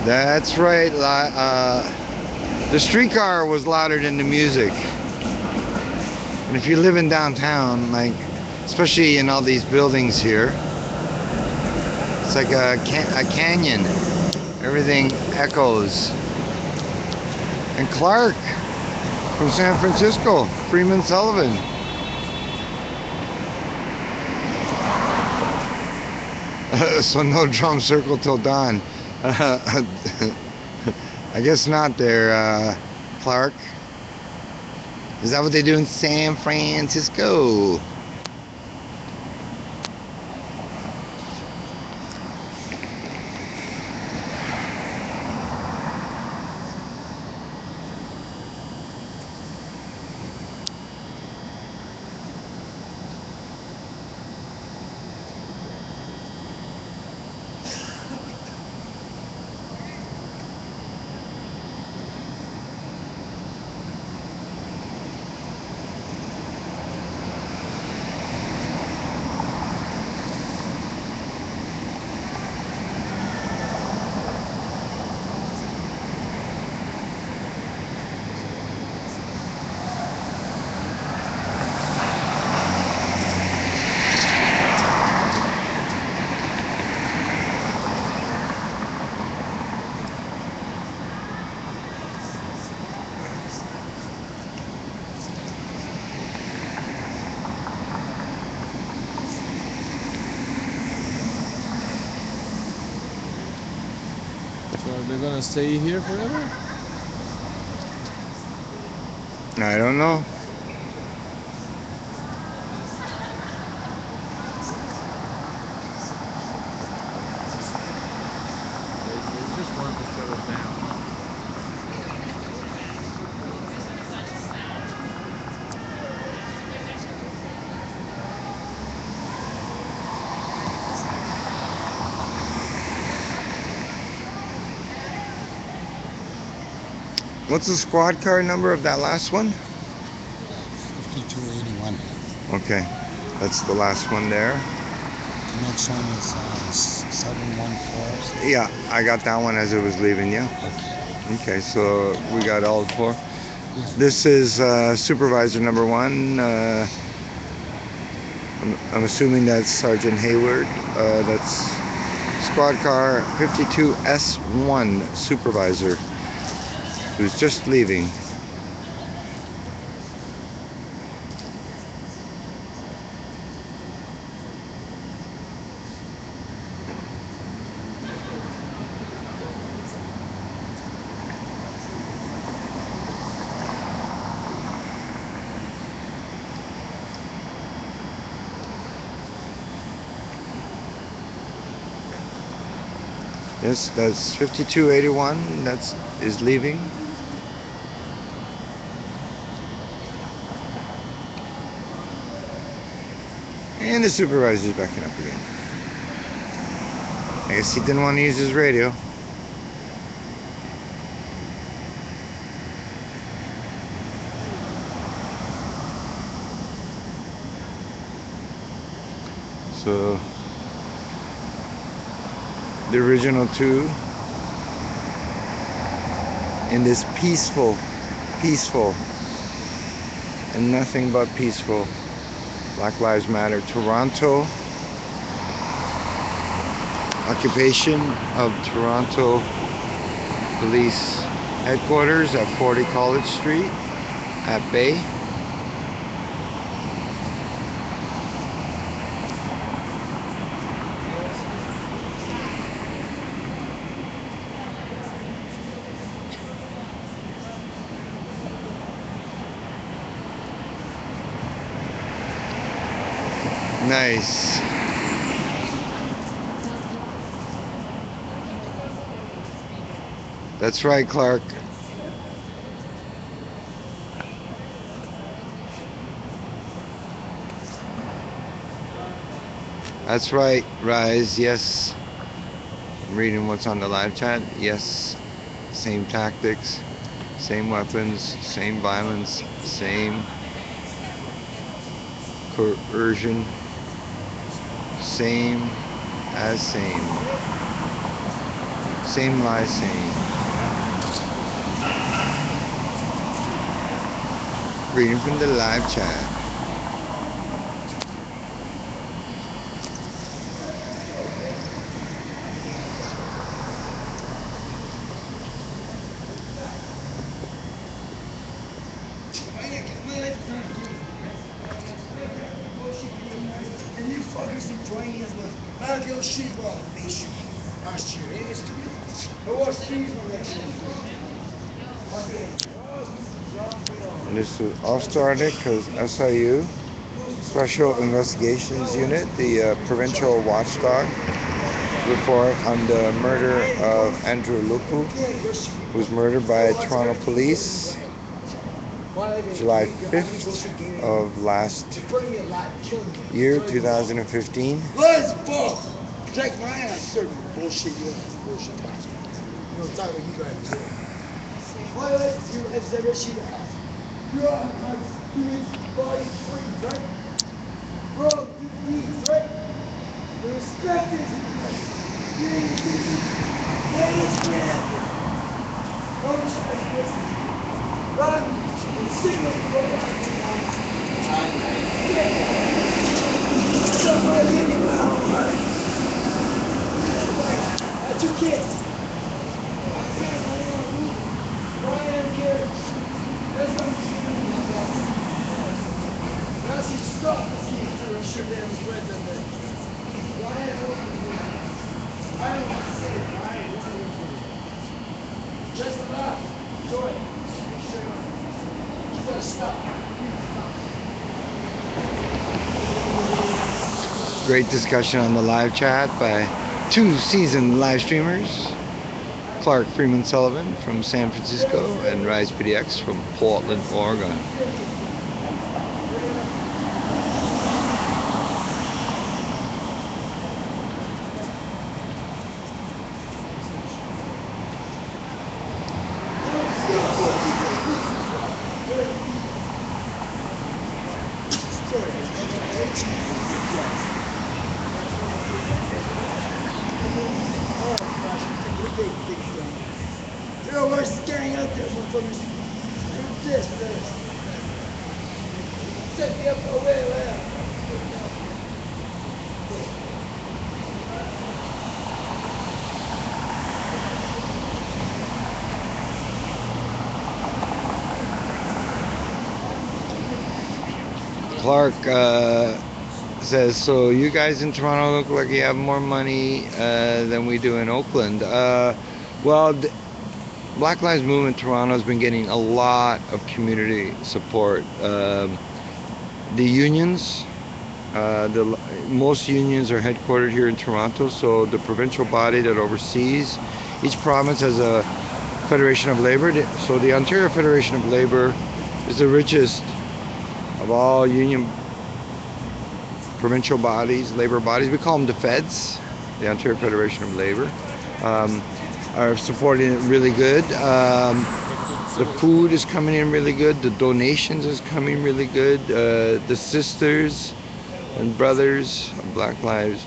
Speaker 4: That's right. The streetcar was louder than the music. And if you live in downtown, especially in all these buildings here, it's like a canyon. Everything echoes. And Clark from San Francisco, Freeman Sullivan. So no drum circle till dawn. I guess not there, Clark. Is that what they do in San Francisco?
Speaker 10: So are they gonna stay here forever?
Speaker 4: I don't know.
Speaker 10: They just want to settle down.
Speaker 4: What's the squad car number of that last one?
Speaker 13: 5281.
Speaker 4: Okay, that's the last one there.
Speaker 13: The next one is 714.
Speaker 4: Yeah, I got that one as it was leaving, yeah. Okay, so we got all four. This is supervisor number one. I'm assuming that's Sergeant Hayward. That's squad car 52S1 supervisor, who's just leaving. Yes, that's 5281. Is leaving. And the supervisor's backing up again. I guess he didn't want to use his radio. So the original two in this peaceful and nothing but peaceful Black Lives Matter Toronto occupation of Toronto Police Headquarters at 40 College Street at Bay. Nice. That's right, Clark. That's right, Rise. Yes. I'm reading what's on the live chat. Yes. Same tactics, same weapons, same violence, same coercion, same as same. Same lies same. Reading from the live chat.
Speaker 14: And you fuckers enjoying as well. I'll go shit well, nation. Last year, eh? I was cheese on that shit.
Speaker 4: And this was all started because SIU, Special Investigations Unit, the provincial watchdog, report on the murder of Andrew Lupu, who was murdered by Toronto police July 5th of last year, 2015.
Speaker 14: Let's fuck! Protect my ass, certain bullshit you have. Bullshit bastard. You know, talk about you guys doing. Why let's you have said what she has? You are like doing body free, right? Bro, you need, right? The respect is you ain't easy. That is bad. Don't respect this. Run and signal for the somebody in your mouth, right? That's your kid. Brian cares. That's what I'm saying. That's his stuff. Let's keep it to a shit damn spread that day. Brian, I don't want to say it. Brian,
Speaker 4: Great discussion on the live chat by two seasoned live streamers, Clark Freeman Sullivan from San Francisco and Rise PDX from Portland, Oregon.
Speaker 14: Yo, where's the gang out there, motherfuckers? Who's this, man? Set me up away, man.
Speaker 4: Clark says, so you guys in Toronto look like you have more money than we do in Oakland. Well, Black Lives Movement Toronto has been getting a lot of community support. The unions, most unions are headquartered here in Toronto, so the provincial body that oversees, each province has a Federation of Labor. So the Ontario Federation of Labor is the richest of all union provincial bodies, labor bodies. We call them the Feds, the Ontario Federation of Labor. Are supporting it really good. The food is coming in really good. The donations is coming really good. The sisters and brothers of Black Lives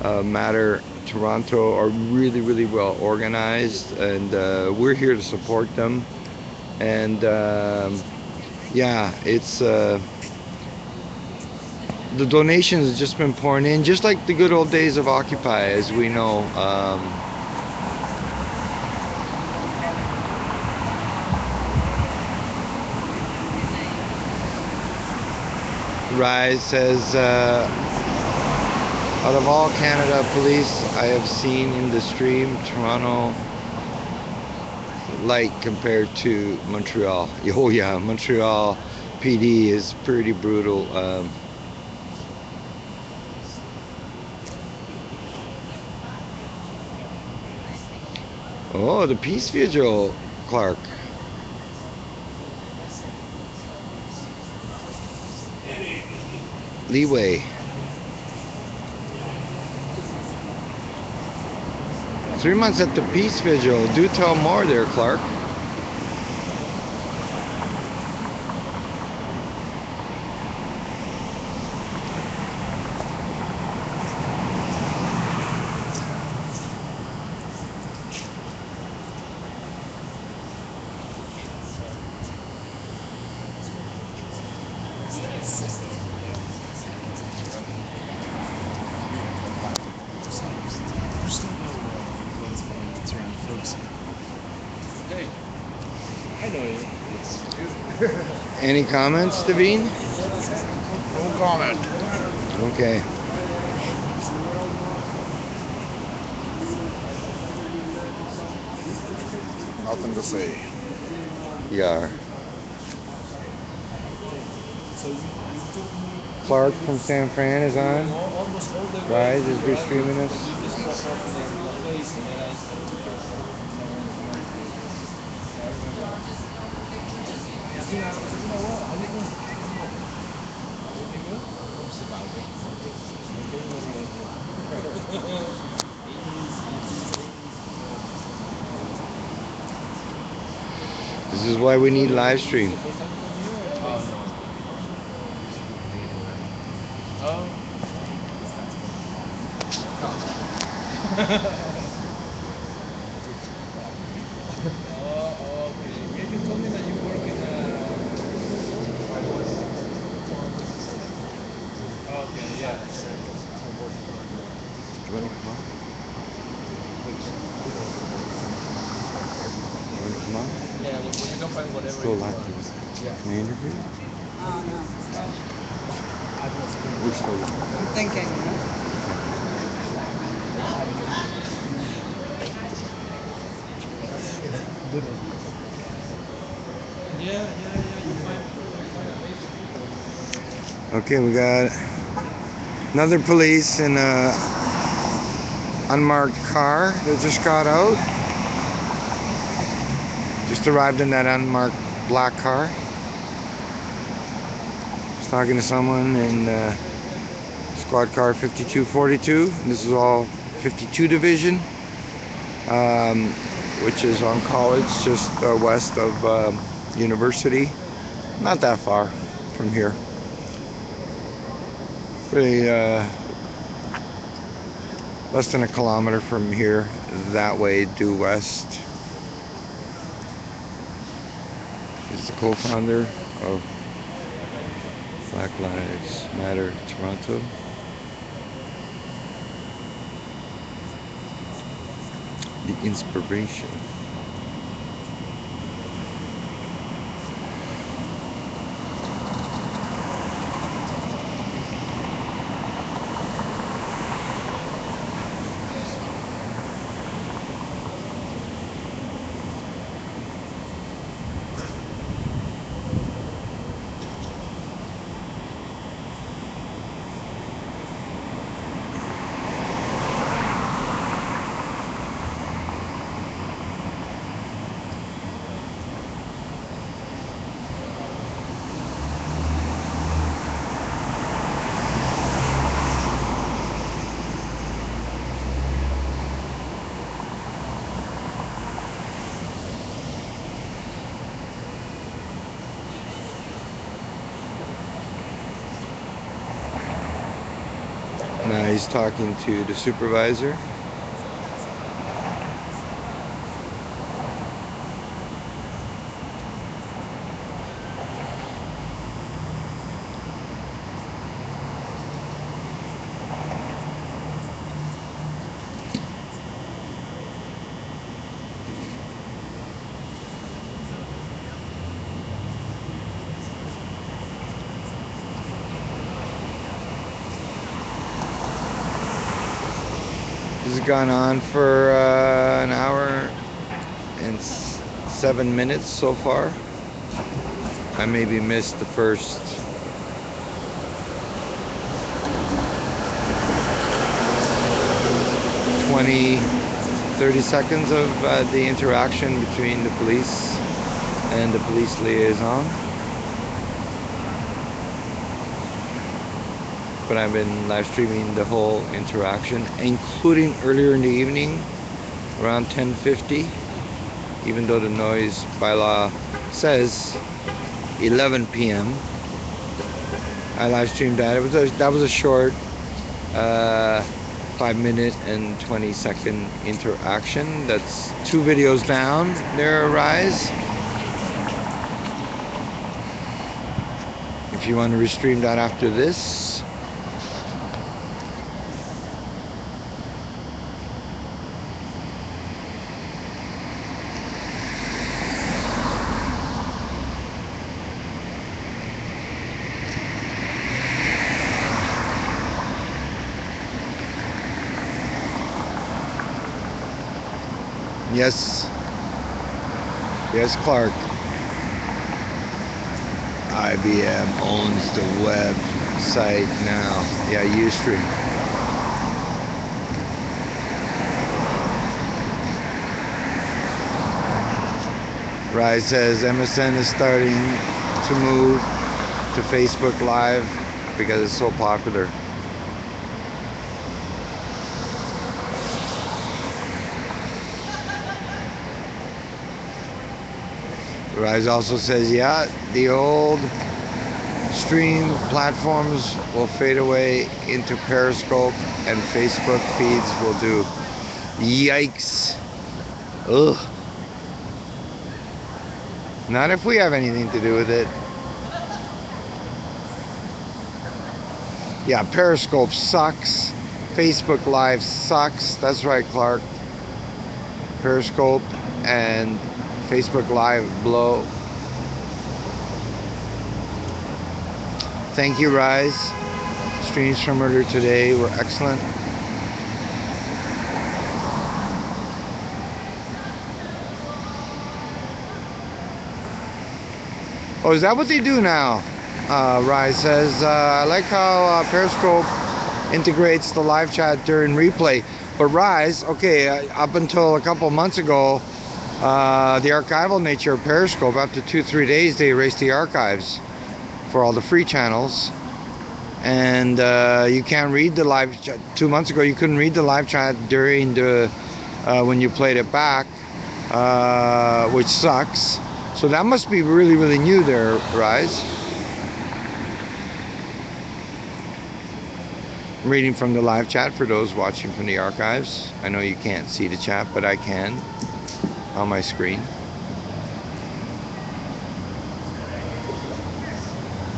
Speaker 4: Matter Toronto are really, really well organized, and we're here to support them. And yeah, it's the donations have just been pouring in, just like the good old days of Occupy, as we know. Rise says, out of all Canada police I have seen in the stream, Toronto light compared to Montreal. Oh yeah, Montreal PD is pretty brutal. Oh, the Peace Vigil, Clark. Leeway. 3 months at the Peace Vigil. Do tell more there, Clark.
Speaker 1: Hey, I know you.
Speaker 4: Any comments, Davine?
Speaker 12: No comment.
Speaker 4: Okay.
Speaker 12: Nothing to say.
Speaker 4: Yeah. Clark from San Fran is on. Rise is restreaming us. This is why we need live stream.
Speaker 8: Yeah, we can find whatever.
Speaker 4: Go live. Can I interview? We're still
Speaker 11: I'm thinking.
Speaker 8: Yeah, you find.
Speaker 4: Okay, we got another police in a unmarked car that just got out. Just arrived in that unmarked black car. Was talking to someone in squad car 5242. This is all 52 division, which is on College, just west of University. Not that far from here. Pretty less than a kilometer from here, that way due west. He's the co-founder of Black Lives Matter Toronto. The inspiration. Now he's talking to the supervisor. This has gone on for an hour and 7 minutes so far. I maybe missed the first 20-30 seconds of the interaction between the police and the police liaison. But I've been live streaming the whole interaction, including earlier in the evening, around 10:50, even though the noise bylaw says 11 p.m. I live streamed that. That was a short 5-minute and 20-second interaction. That's 2 videos down there, Rise. If you want to restream that after this. Yes. Yes, Clark. IBM owns the website now. Yeah, Ustream. Rise says MSN is starting to move to Facebook Live because it's so popular. Rise also says, yeah, the old stream platforms will fade away into Periscope and Facebook feeds will do. Yikes. Ugh. Not if we have anything to do with it. Yeah, Periscope sucks. Facebook Live sucks. That's right, Clark. Periscope and Facebook Live blow. Thank you, Rise. Streams from earlier today were excellent. Oh, is that what they do now? Rise says, I like how Periscope integrates the live chat during replay. But Rise, okay, up until a couple months ago, the archival nature of Periscope, after 2-3 days, they erased the archives for all the free channels. And you can't read the live chat. 2 months ago, you couldn't read the live chat during the when you played it back, which sucks. So that must be really, really new there, Rise. I'm reading from the live chat for those watching from the archives. I know you can't see the chat, but I can on my screen.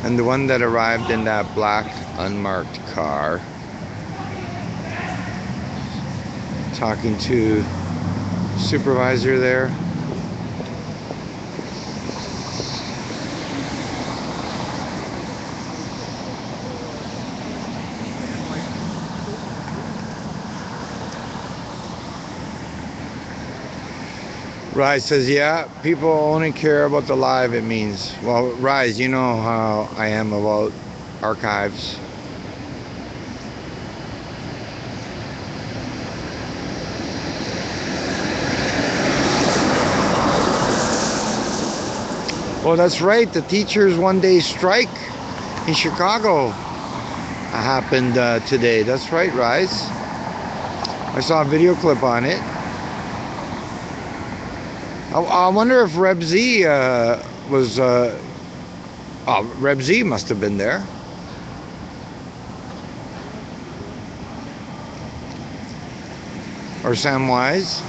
Speaker 4: And the one that arrived in that black unmarked car, talking to supervisor there. Rise says, yeah, people only care about the live, it means. Well, Rise, you know how I am about archives. Oh, that's right, the teachers' one-day strike in Chicago happened today. That's right, Rise. I saw a video clip on it. I wonder if Reb Z was... oh, Reb Z must have been there. Or Sam Wise.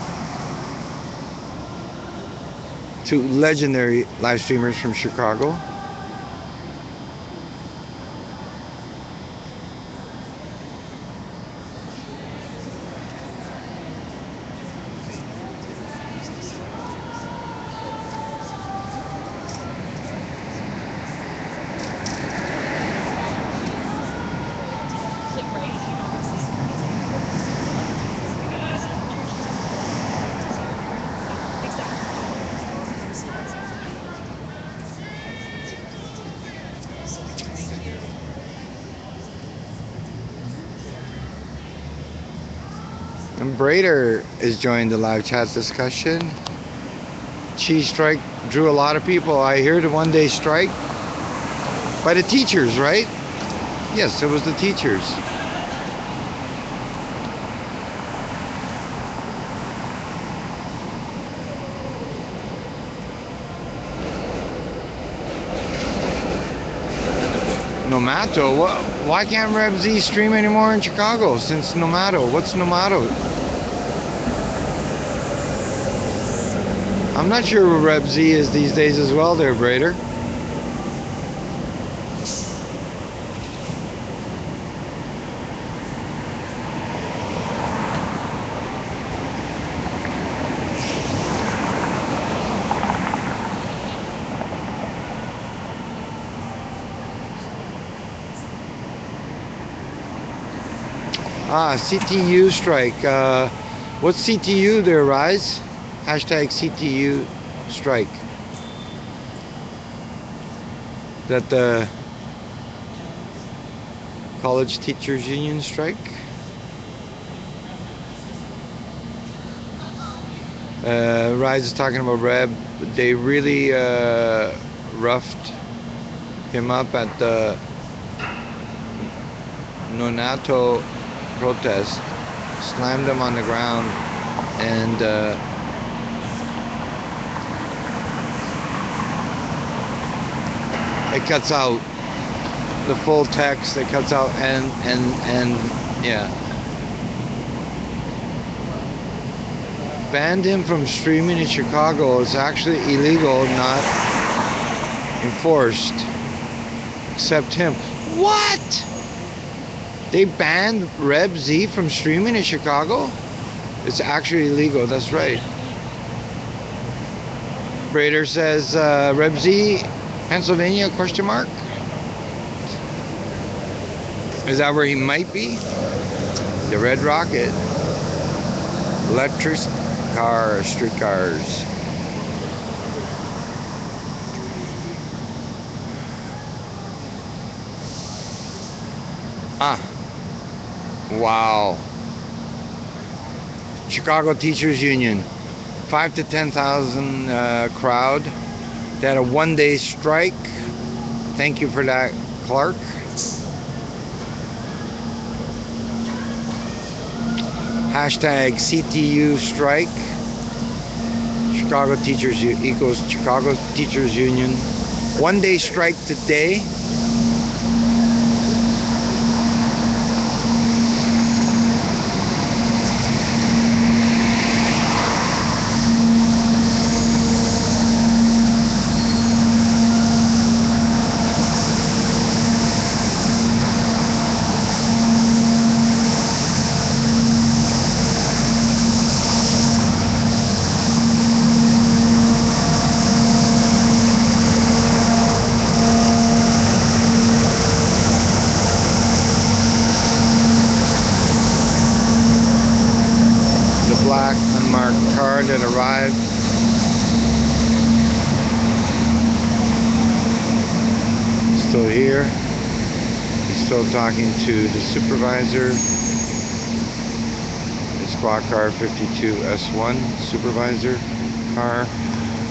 Speaker 4: Two legendary live streamers from Chicago. And Brader is joining the live chat discussion. Cheese strike drew a lot of people. I hear the one-day strike by the teachers, right? Yes, it was the teachers. Nomato? Why can't Reb Z stream anymore in Chicago since Nomato? What's Nomato? I'm not sure where Reb Z is these days as well there, Brader. CTU strike. What's CTU there, Rise? Hashtag CTU strike. That the College Teachers Union strike? Rise is talking about Reb. They really roughed him up at the Nonato protest, slammed him on the ground, and it cuts out the full text. It cuts out and yeah, banned him from streaming in Chicago. It's actually illegal, not enforced, except him. What? They banned Reb Z from streaming in Chicago? It's actually illegal, that's right. Brader says, Reb Z, Pennsylvania, question mark? Is that where he might be? The Red Rocket. Electric car, streetcars. Ah, wow. Chicago Teachers Union, 5 to 10,000 crowd. They had a one-day strike. Thank you for that, Clark. Hashtag CTU strike. Chicago Teachers equals Chicago Teachers Union. One-day strike today. Black unmarked car that arrived. Still here. He's still talking to the supervisor. It's squad car 52S1 supervisor car.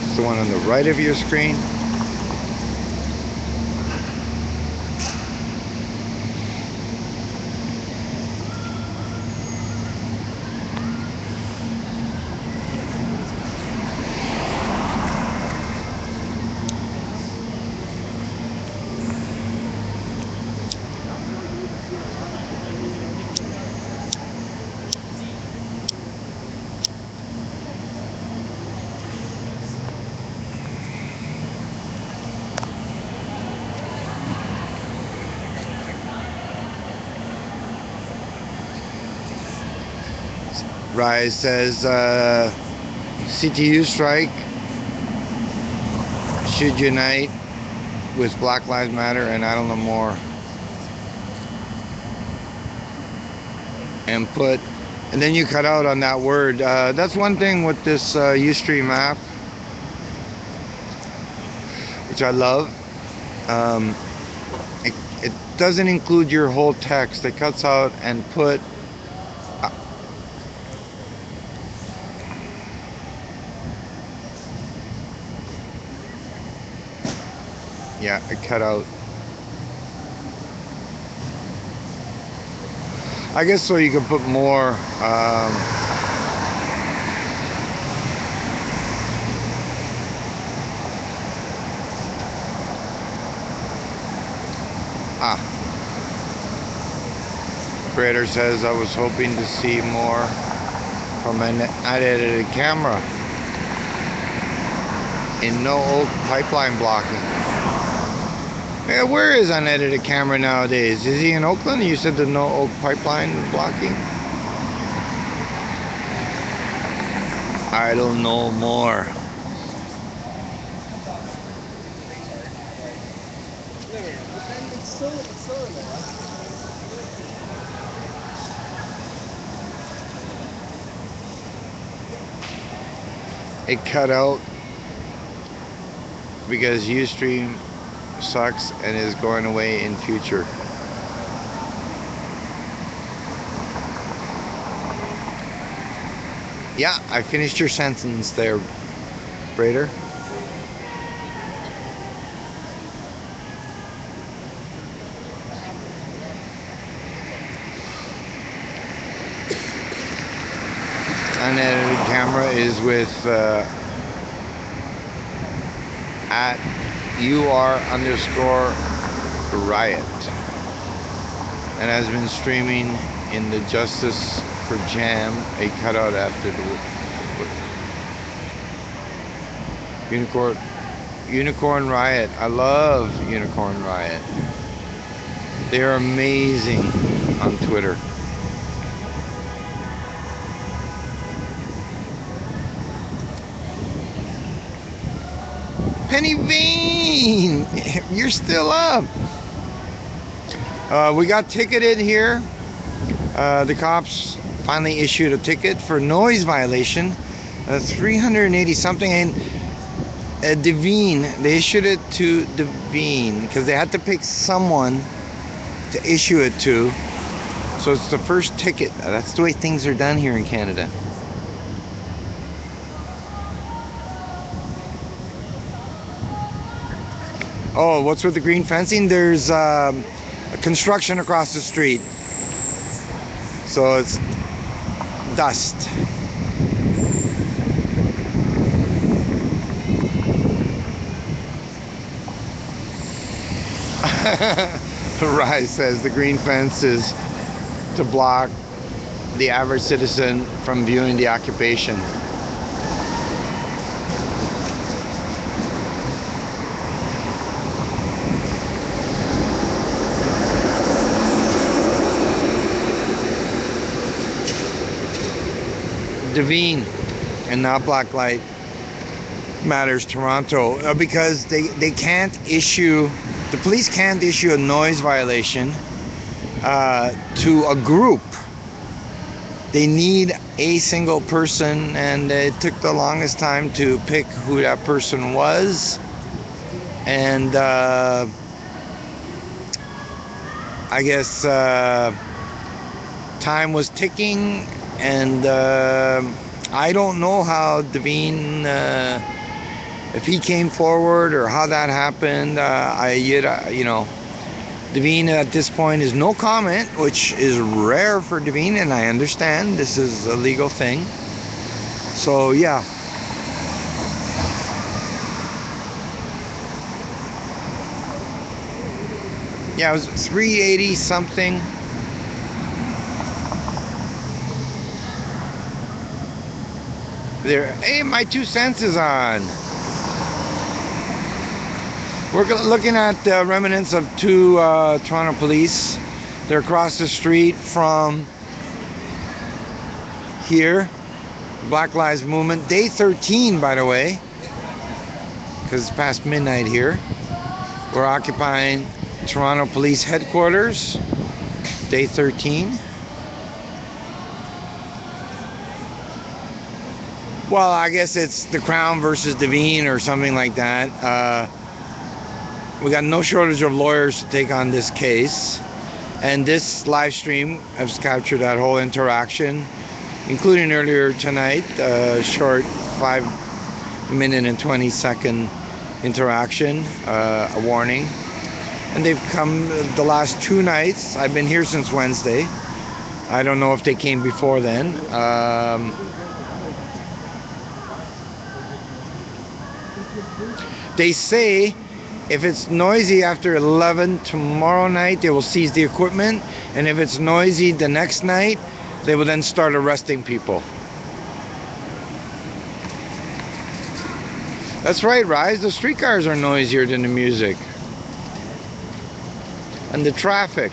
Speaker 4: It's the one on the right of your screen. Rise says CTU strike should unite with Black Lives Matter and I don't know more. And put, and then you cut out on that word. That's one thing with this Ustream app, which I love. It doesn't include your whole text. It cuts out and put. Yeah, it cut out. I guess so you can put more. Creator says I was hoping to see more from an unedited camera in no oak pipeline blocking. Yeah, where is unedited camera nowadays? Is he in Oakland? You said the no oak pipeline blocking? I don't know more. It cut out because Ustream sucks and is going away in future. Yeah, I finished your sentence there, Brader. Unedited camera is with at UR_riot and has been streaming in the Justice for Jam, a cutout after the Unicorn Riot. I love Unicorn Riot. They are amazing on Twitter. Penny Bean, you're still up. We got ticketed here. The cops finally issued a ticket for noise violation, 380 something, and Devine, they issued it to Devine because they had to pick someone to to issue it to. So it's the first ticket. That's the way things are done here in Canada. Oh, what's with the green fencing? There's construction across the street. So it's dust. Rise says the green fence is to block the average citizen from viewing the occupation. Devine and not Black Light Matters Toronto, because they can't issue, the police can't issue a noise violation to a group. They need a single person, and it took the longest time to pick who that person was. And I guess time was ticking, and I don't know how Devine, if he came forward or how that happened. You know, Devine at this point is no comment, which is rare for Devine, and I understand this is a legal thing. So yeah. Yeah, it was 380 something. There, hey, my 2 cents is on. We're looking at remnants of 2 Toronto police. They're across the street from here. Black Lives Movement. Day 13, by the way, because it's past midnight here. We're occupying Toronto Police Headquarters. Day 13. Well, I guess it's the Crown versus Devine or something like that. We got no shortage of lawyers to take on this case. And this live stream has captured that whole interaction, including earlier tonight, short 5-minute and 20-second interaction, a warning. And they've come the last 2 nights. I've been here since Wednesday. I don't know if they came before then. They say if it's noisy after 11 tomorrow night, they will seize the equipment. And if it's noisy the next night, they will then start arresting people. That's right, Rise. The streetcars are noisier than the music. And the traffic.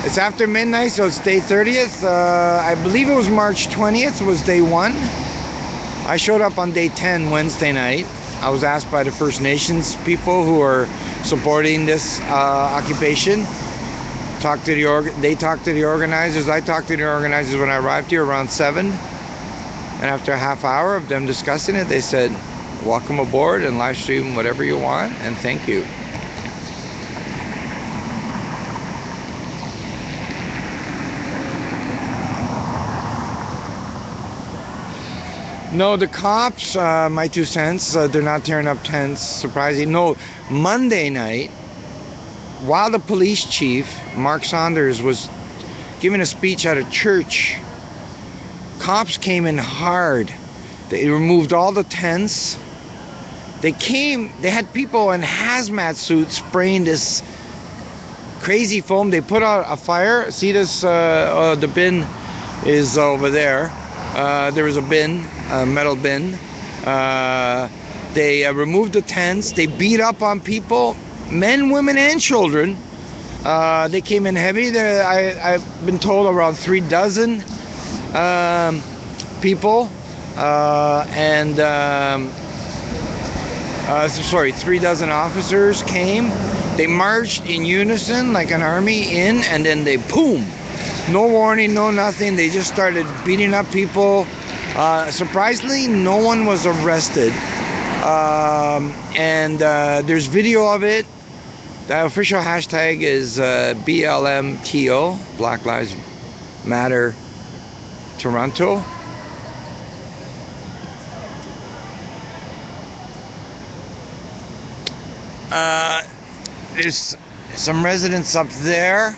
Speaker 4: It's after midnight, so it's day 30th. I believe it was March 20th was day 1. I showed up on day 10 Wednesday night. I was asked by the First Nations people who are supporting this occupation. They talked to the organizers. I talked to the organizers when I arrived here around 7. And after a half hour of them discussing it, they said, welcome aboard and live stream whatever you want, and thank you. No, the cops, my 2 cents, they're not tearing up tents, surprising. No, Monday night, while the police chief, Mark Saunders, was giving a speech at a church, cops came in hard. They removed all the tents. They had people in hazmat suits spraying this crazy foam. They put out a fire. See this, the bin is over there. There was a bin, a metal bin. They removed the tents. They beat up on people, men, women, and children. They came in heavy. I've been told around 3 dozen people, sorry, 3 dozen officers came. They marched in unison like an army in, and then they boom. No warning, no nothing. They just started beating up people. Surprisingly, no one was arrested. And there's video of it. The official hashtag is BLMTO, Black Lives Matter Toronto. There's some residents up there.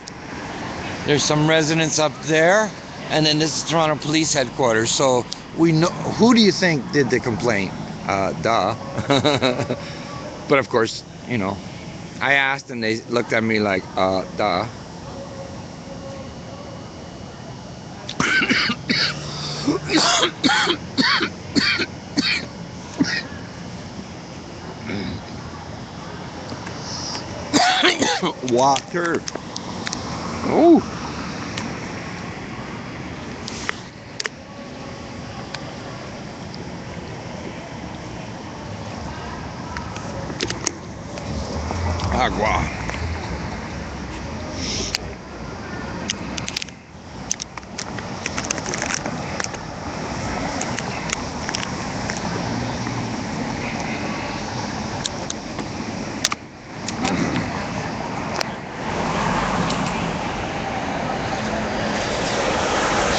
Speaker 4: There's some residents up there. And then this is Toronto Police Headquarters. So we know, who do you think did the complaint? Duh. But of course, you know, I asked and they looked at me like, duh. Water. Oh. Agua.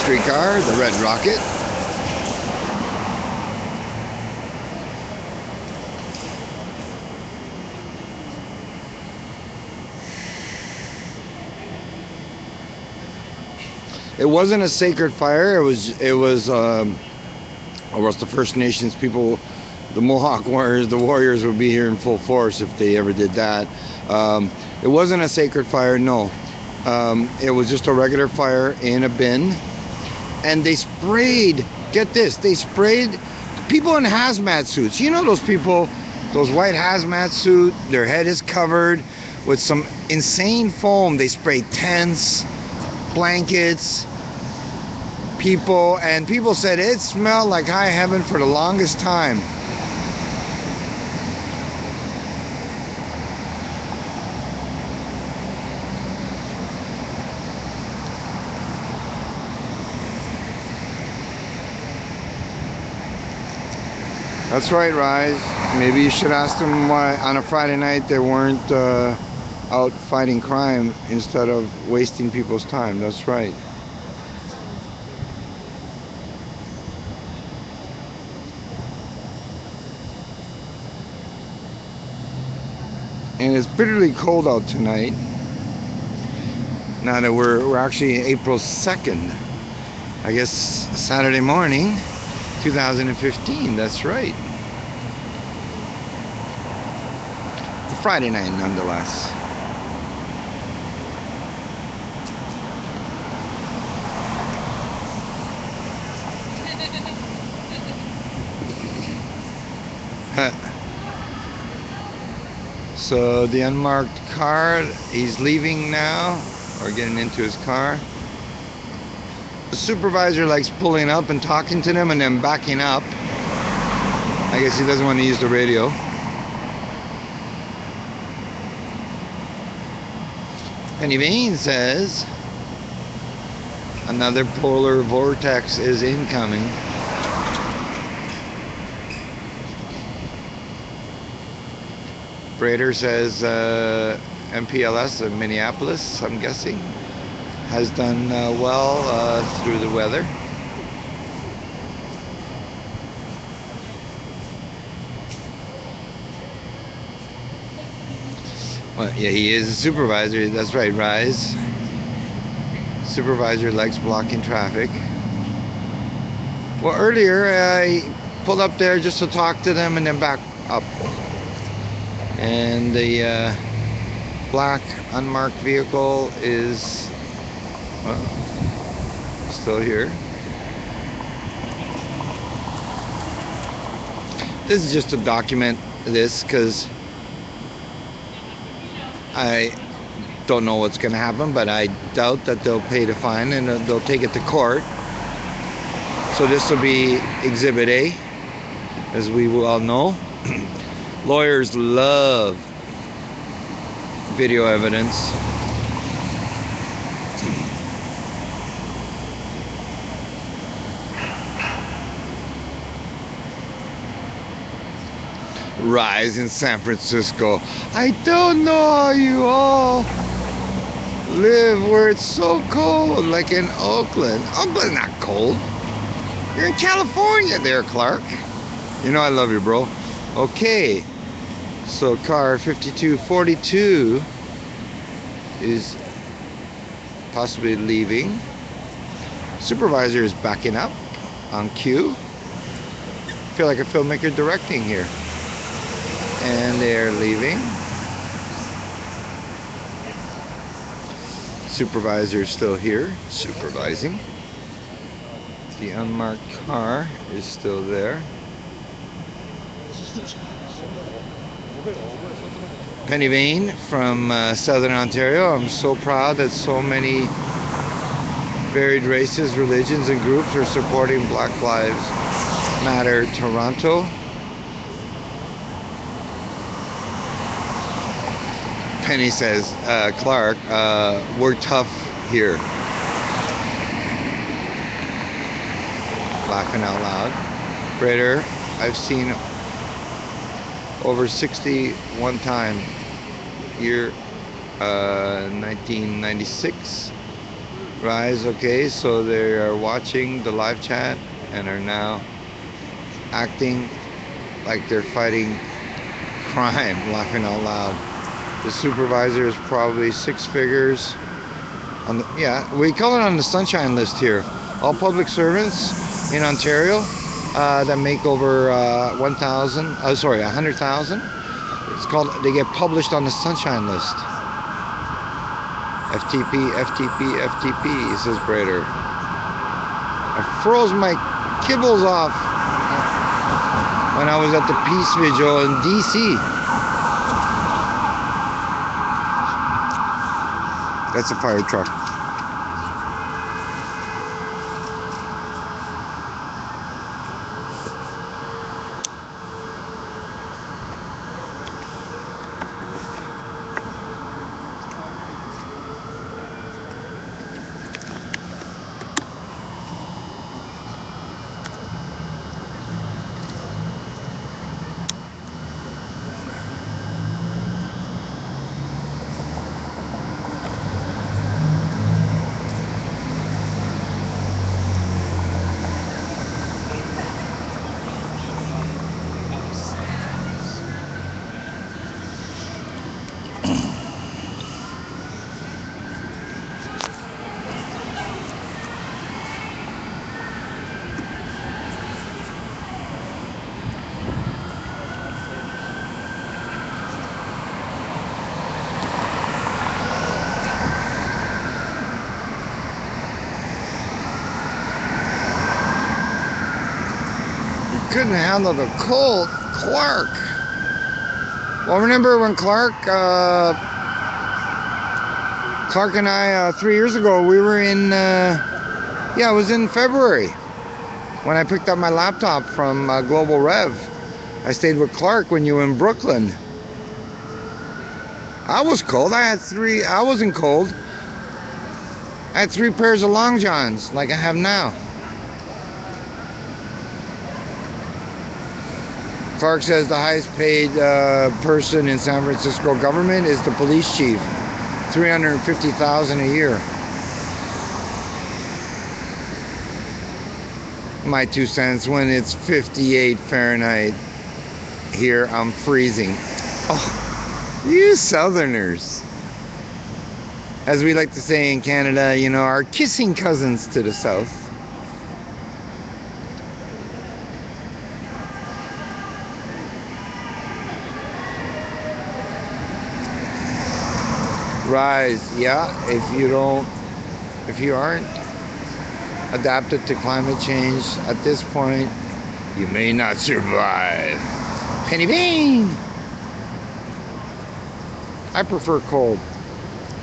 Speaker 4: Streetcar, the Red Rocket. It wasn't a sacred fire. It was the First Nations people, the Mohawk warriors. The warriors would be here in full force if they ever did that. It wasn't a sacred fire. No, it was just a regular fire in a bin, and they sprayed. Get this, they sprayed people in hazmat suits. You know those people, those white hazmat suit. Their head is covered with some insane foam. They sprayed tents, blankets, people, and people said it smelled like high heaven for the longest time. That's right, Rise. Maybe you should ask them why on a Friday night they weren't out fighting crime instead of wasting people's time. That's right. And it's bitterly cold out tonight. Now that we're actually April 2nd. I guess Saturday morning, 2015. That's right. Friday night, nonetheless. So the unmarked car, he's leaving now, or getting into his car. The supervisor likes pulling up and talking to them and then backing up. I guess he doesn't want to use the radio. Penny Bean says another polar vortex is incoming. Brader says MPLS of Minneapolis, I'm guessing, has done well through the weather. Well, yeah, he is a supervisor. That's right, Rise. Supervisor likes blocking traffic. Well, earlier I pulled up there just to talk to them and then back up. And the black unmarked vehicle is, well, still here. This is just to document this because I don't know what's going to happen, but I doubt that they'll pay the fine and they'll take it to court. So this will be Exhibit A, as we all know. Lawyers love video evidence. Rise in San Francisco. I don't know how you all live where it's so cold, like in Oakland. Oakland's not cold. You're in California there, Clark. You know I love you, bro. Okay, so car 5242 is possibly leaving. Supervisor is backing up on cue. Feel like a filmmaker directing here. And they're leaving. Supervisor is still here, supervising. The unmarked car is still there. Penny Vane from Southern Ontario. I'm so proud that so many varied races, religions, and groups are supporting Black Lives Matter Toronto. Penny says, Clark, we're tough here. Laughing out loud. Brader, I've seen over 60 one time. Year 1996. Rise, okay, so they are watching the live chat and are now acting like they're fighting crime, laughing out loud. The supervisor is probably six figures. On the, yeah, we call it on the sunshine list here. All public servants in Ontario that make over 100,000. It's called, they get published on the sunshine list. FTP, FTP, FTP, says Brader. I froze my kibbles off when I was at the Peace Vigil in DC. That's a fire truck. Couldn't handle the cold, Clark. Well, remember when Clark and I 3 years ago, we were in it was in February when I picked up my laptop from Global Rev. I stayed with Clark when you were in Brooklyn. I was cold. I wasn't cold. I had 3 pairs of long johns like I have now. Clark says the highest paid person in San Francisco government is the police chief, $350,000 a year. My 2 cents, when it's 58 Fahrenheit here, I'm freezing. Oh, you Southerners, as we like to say in Canada, you know, our kissing cousins to the south. Rise, yeah, if you aren't adapted to climate change at this point, you may not survive. Penny Bean! I prefer cold.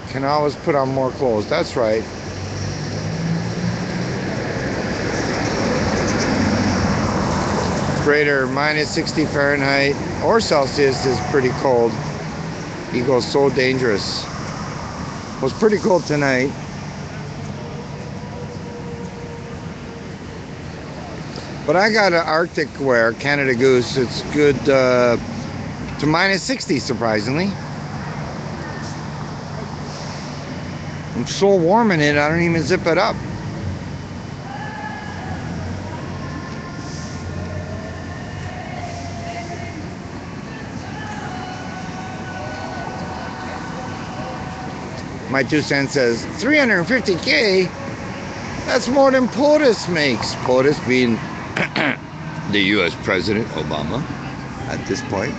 Speaker 4: Can always put on more clothes, that's right. Greater, minus 60 Fahrenheit or Celsius is pretty cold. Eagle's so dangerous. It was pretty cold tonight. But I got an Arctic wear, Canada Goose. It's good to minus 60, surprisingly. I'm so warm in it, I don't even zip it up. My 2 cents says 350K. That's more than POTUS makes. POTUS being the U.S. President Obama at this point.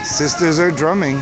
Speaker 4: Sisters are drumming.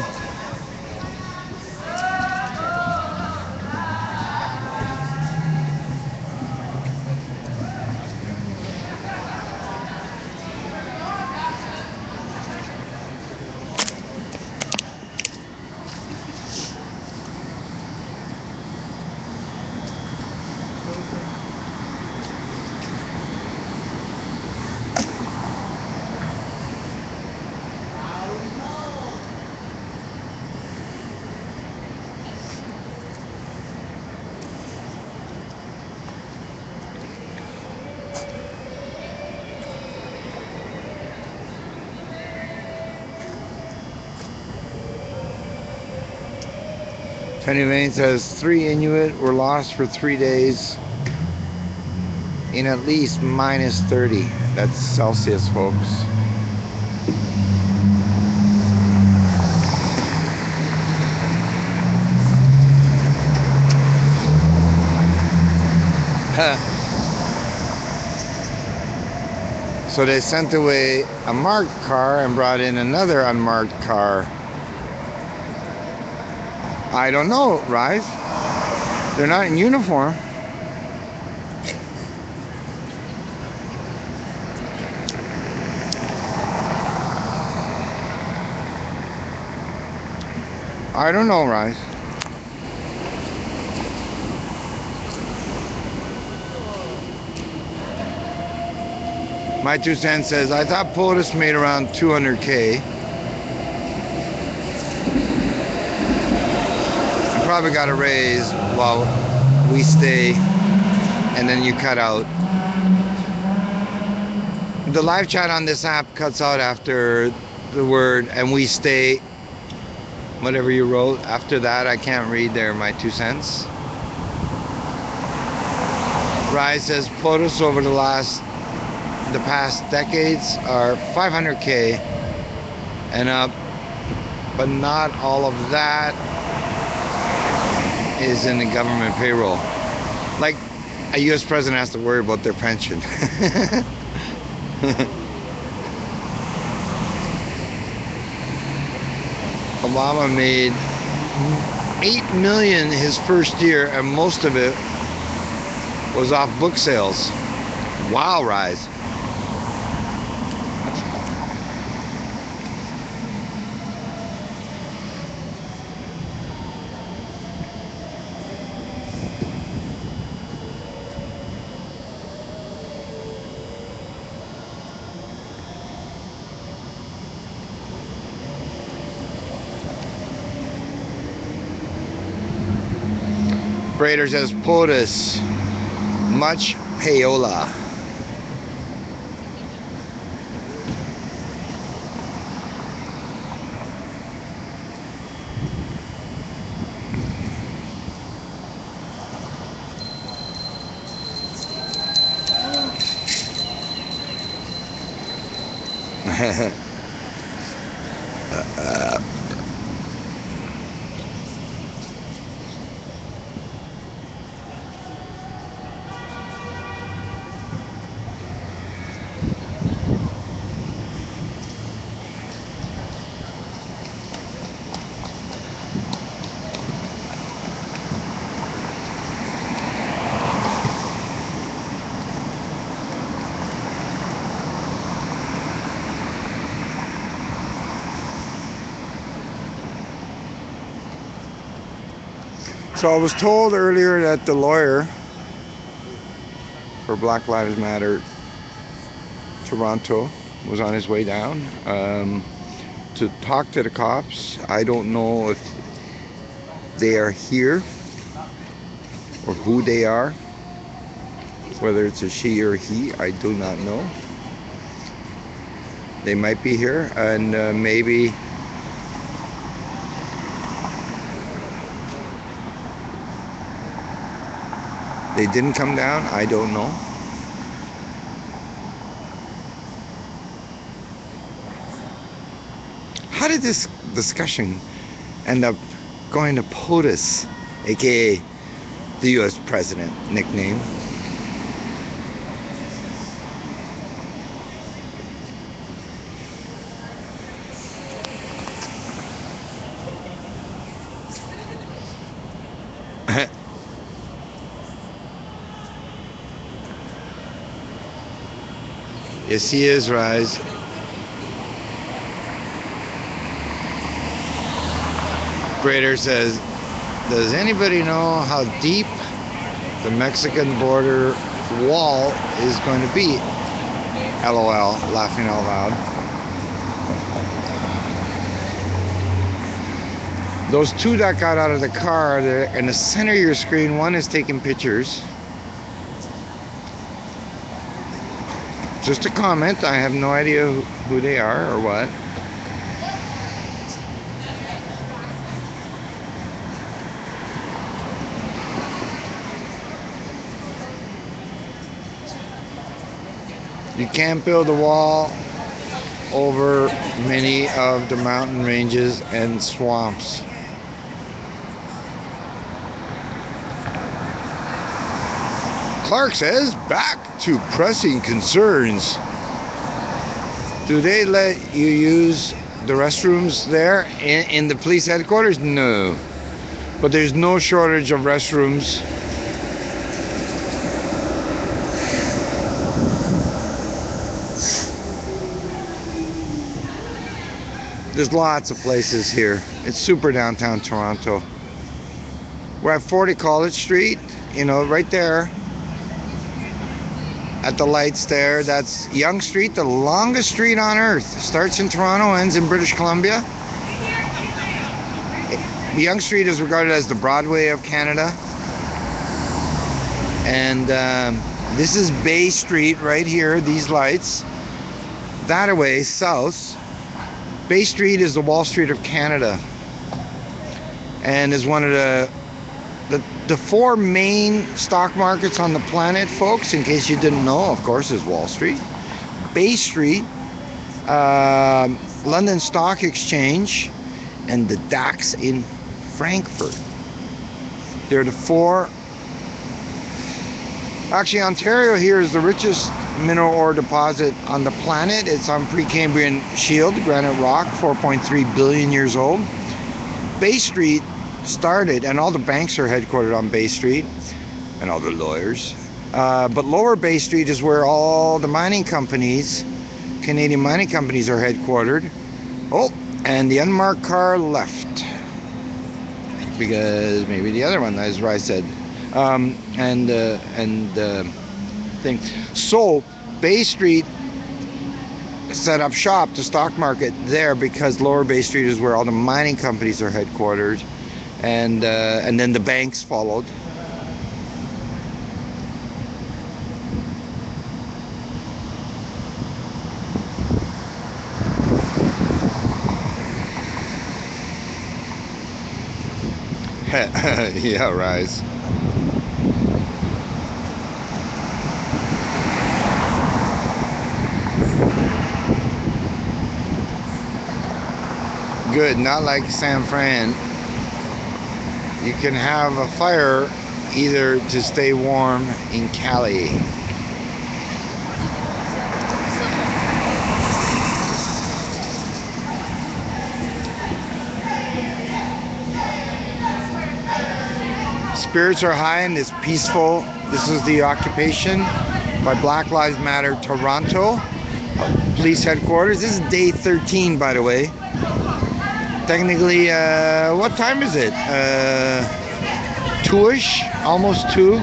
Speaker 4: Penny Lane says 3 Inuit were lost for 3 days in at least minus 30. That's Celsius, folks. So they sent away a marked car and brought in another unmarked car. I don't know, Rise. They're not in uniform. I don't know, Rise. My 2 cents says, I thought POTUS made around 200K. You probably got a raise while we stay, and then you cut out. The live chat on this app cuts out after the word, and we stay, whatever you wrote. After that, I can't read there, my 2 cents. Rise says, POTUS over the past decades are 500K and up, but not all of that is in the government payroll. Like a U.S. president has to worry about their pension. Obama made $8 million his first year, and most of it was off book sales. Wow, Rise. Brader says POTUS, much payola. So I was told earlier that the lawyer for Black Lives Matter Toronto was on his way down to talk to the cops. I don't know if they are here or who they are. Whether it's a she or he, I do not know. They might be here, and maybe they didn't come down. I don't know. How did this discussion end up going to POTUS, aka the U.S. President nickname? Yes, he is, Rise. Grader says, does anybody know how deep the Mexican border wall is going to be? LOL, laughing out loud. Those two that got out of the car, they're in the center of your screen. One is taking pictures. Just a comment. I have no idea who they are or what. You can't build a wall over many of the mountain ranges and swamps. Clark says, back to pressing concerns. Do they let you use the restrooms there in the police headquarters? No. But there's no shortage of restrooms. There's lots of places here. It's super downtown Toronto. We're at 40 College Street, you know, right there. At the lights there, that's Yonge Street, the longest street on earth. Starts in Toronto, ends in British Columbia. Yonge Street is regarded as the Broadway of Canada. And this is Bay Street right here, these lights. That away, south. Bay Street is the Wall Street of Canada. And is one of the four main stock markets on the planet, folks, in case you didn't know, of course, is Wall Street, Bay Street, London Stock Exchange, and the DAX in Frankfurt. They're the four. Actually, Ontario here is the richest mineral ore deposit on the planet. It's on Precambrian shield, granite rock, 4.3 billion years old. Bay Street started, and all the banks are headquartered on Bay Street, and all the lawyers. But Lower Bay Street is where all the mining companies, Canadian mining companies, are headquartered. Oh, and the unmarked car left. Because maybe the other one, as I said. Thing. So, Bay Street set up shop, the stock market there, because Lower Bay Street is where all the mining companies are headquartered. And then the banks followed. Yeah, Rise. Good, not like San Fran. You can have a fire either to stay warm in Cali. Spirits are high and it's peaceful. This is the occupation by Black Lives Matter Toronto police headquarters. This is day 13, by the way. Technically, what time is it? 2-ish, almost 2.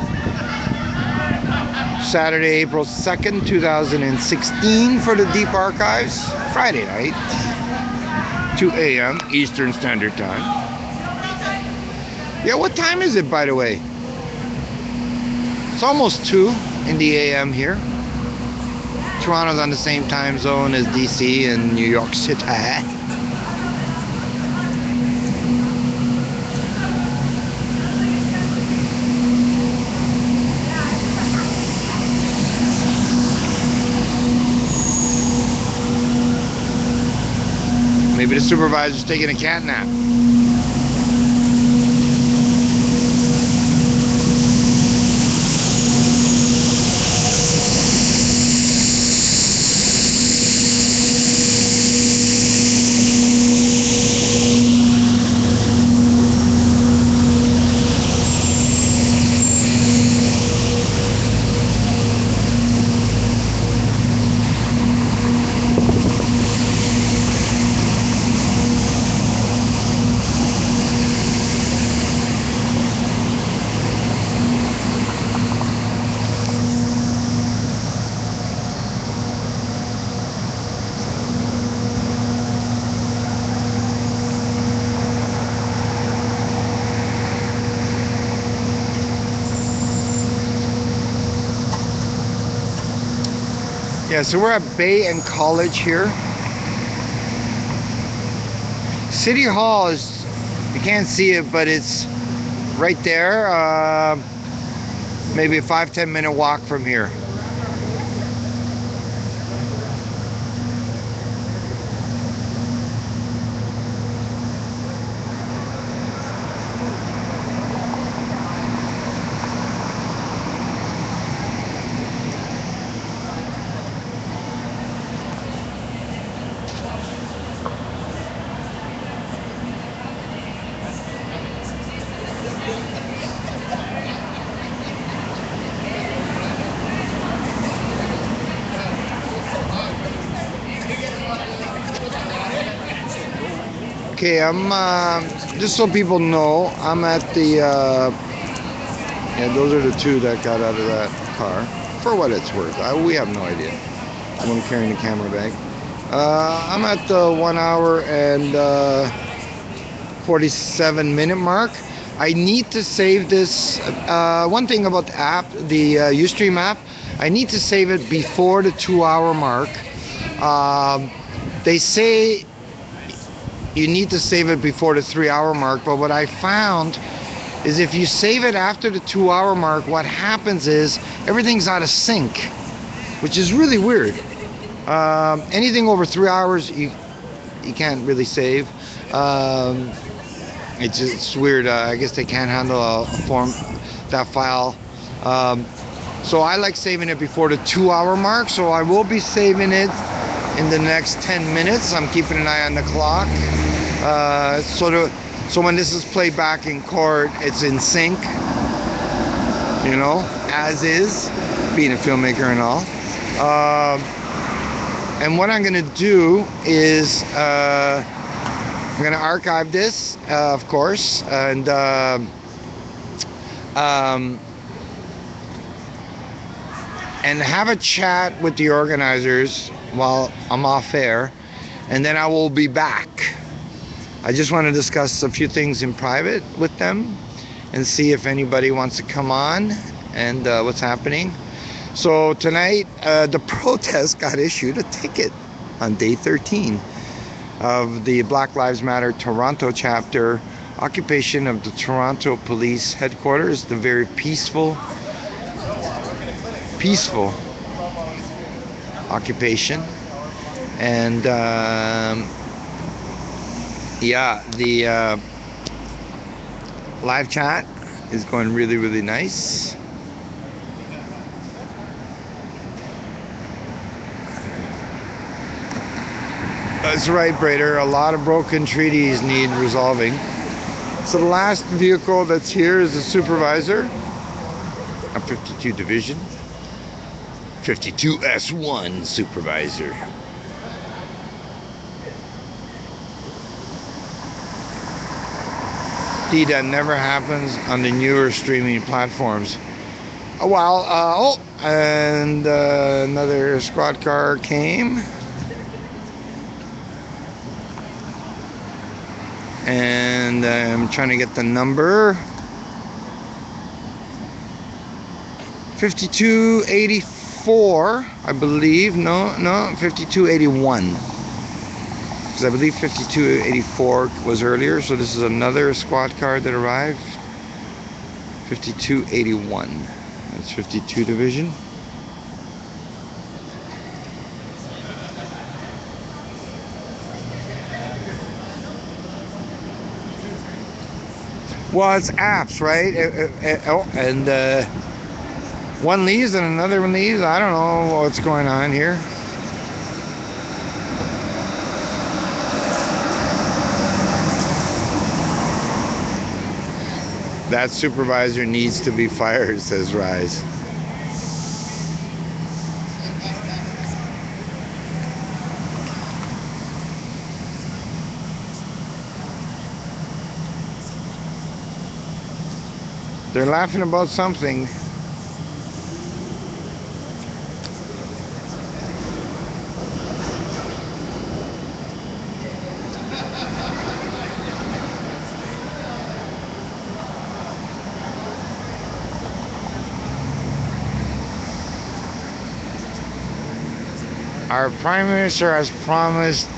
Speaker 4: Saturday, April 2nd, 2016 for the Deep Archives. Friday night, 2 a.m. Eastern Standard Time. Yeah, what time is it, by the way? It's almost 2 in the AM here. Toronto's on the same time zone as DC and New York City. Maybe the supervisor's taking a cat nap. Yeah, so we're at Bay and College here. City Hall is, you can't see it, but it's right there. Maybe a 5-10 minute walk from here. Okay, I'm just so people know, I'm at the yeah, those are the two that got out of that car. For what it's worth, we have no idea. The one carrying the camera bag. I'm at the 1 hour and 47 minute mark. I need to save this. One thing about the app, the Ustream app, I need to save it before the 2 hour mark. They say you need to save it before the 3 hour mark, but what I found is if you save it after the 2 hour mark, what happens is everything's out of sync, which is really weird. Anything over 3 hours, you can't really save. It's weird. I guess they can't handle that file. So I like saving it before the 2 hour mark, so I will be saving it in the next 10 minutes. I'm keeping an eye on the clock. So when this is played back in court, it's in sync, you know, as is, being a filmmaker and all. And what I'm gonna do is I'm gonna archive this, of course, and have a chat with the organizers while I'm off air, and then I will be back. I just want to discuss a few things in private with them and see if anybody wants to come on and what's happening. So tonight, the protest got issued a ticket on day 13 of the Black Lives Matter Toronto chapter, occupation of the Toronto Police Headquarters, the very peaceful occupation. And yeah, the live chat is going really, really nice. That's right, Brader. A lot of broken treaties need resolving. So the last vehicle that's here is the supervisor, a 52 division, 52S1 supervisor. That never happens on the newer streaming platforms. And another squad car came. And I'm trying to get the number. 5284, I believe. No, 5281. Because I believe 5284 was earlier, so this is another squad car that arrived. 5281. That's 52 Division. Well, it's apps, right? And one leaves and another one leaves. I don't know what's going on here. That supervisor needs to be fired, says Rise. They're laughing about something. Our Prime Minister has promised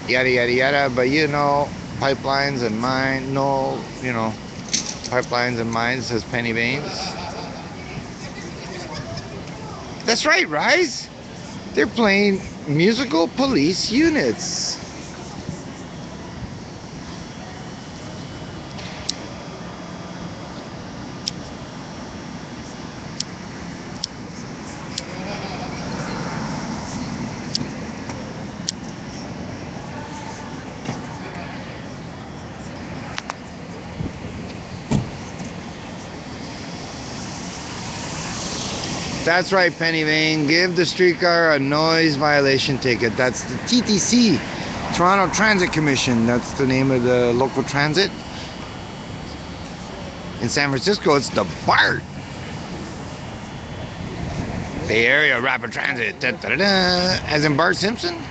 Speaker 4: yada yada yada, but you know, pipelines and mine, no, you know, pipelines and mines, says Penny Baines. That's right, Rise. They're playing musical police units. That's right, Penny Vane. Give the streetcar a noise violation ticket. That's the TTC, Toronto Transit Commission. That's the name of the local transit. In San Francisco, it's the BART. Bay Area Rapid Transit. Da, da, da, da. As in Bart Simpson.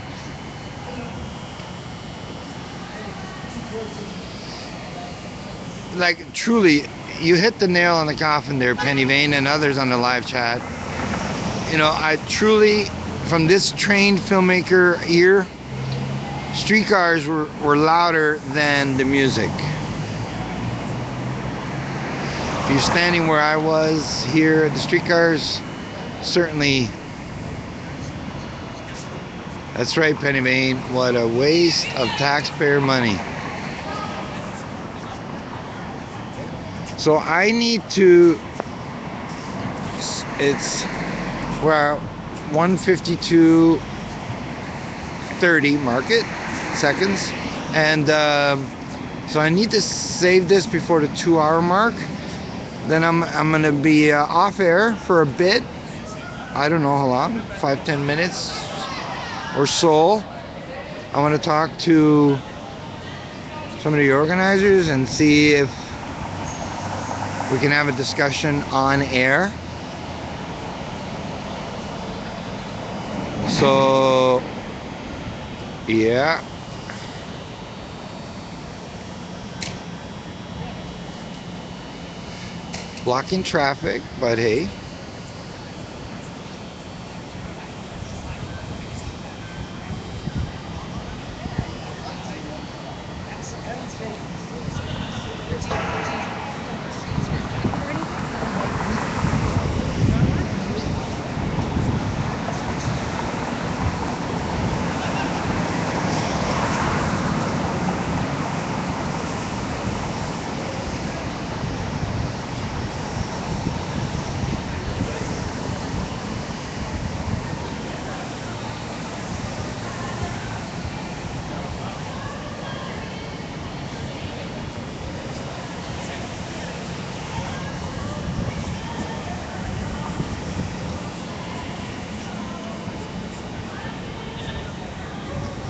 Speaker 4: Like, truly, you hit the nail on the coffin there, Penny Vane, and others on the live chat. You know, I truly, from this trained filmmaker ear, streetcars were louder than the music. If you're standing where I was here, the streetcars, certainly. That's right, Penny Vane. What a waste of taxpayer money. So I need to, it's, we're 1:52:30 market seconds, and so I need to save this before the 2-hour mark. Then I'm gonna be off air for a bit. I don't know how long, 5-10 minutes or so. I want to talk to some of the organizers and see if we can have a discussion on air. So, yeah. Blocking traffic, but hey.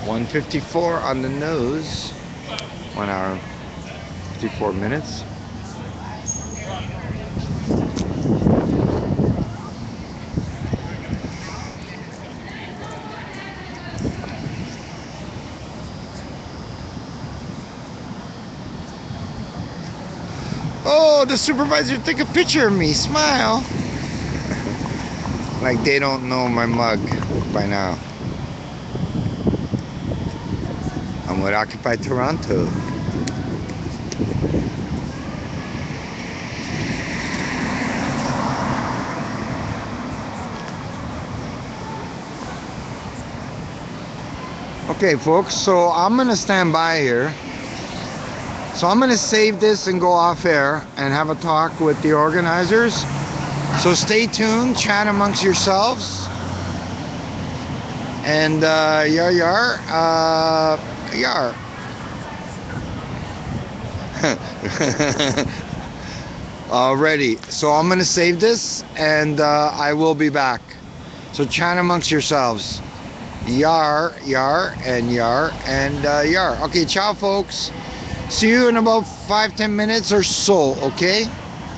Speaker 4: .154 on the nose. 1 hour, 54 minutes. Oh, the supervisor took a picture of me. Smile. Like they don't know my mug by now. I'm with Occupy Toronto. Okay, folks, so I'm gonna stand by here. So I'm gonna save this and go off air and have a talk with the organizers. So stay tuned, chat amongst yourselves. And yar yar, yar. Alrighty, so I'm gonna save this and I will be back. So chat amongst yourselves. Yar, yar, and yar, and yar. Okay, ciao, folks. See you in about 5-10 minutes or so, okay?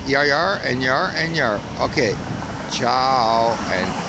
Speaker 4: Yar, yar, and yar, and yar. Okay, ciao, and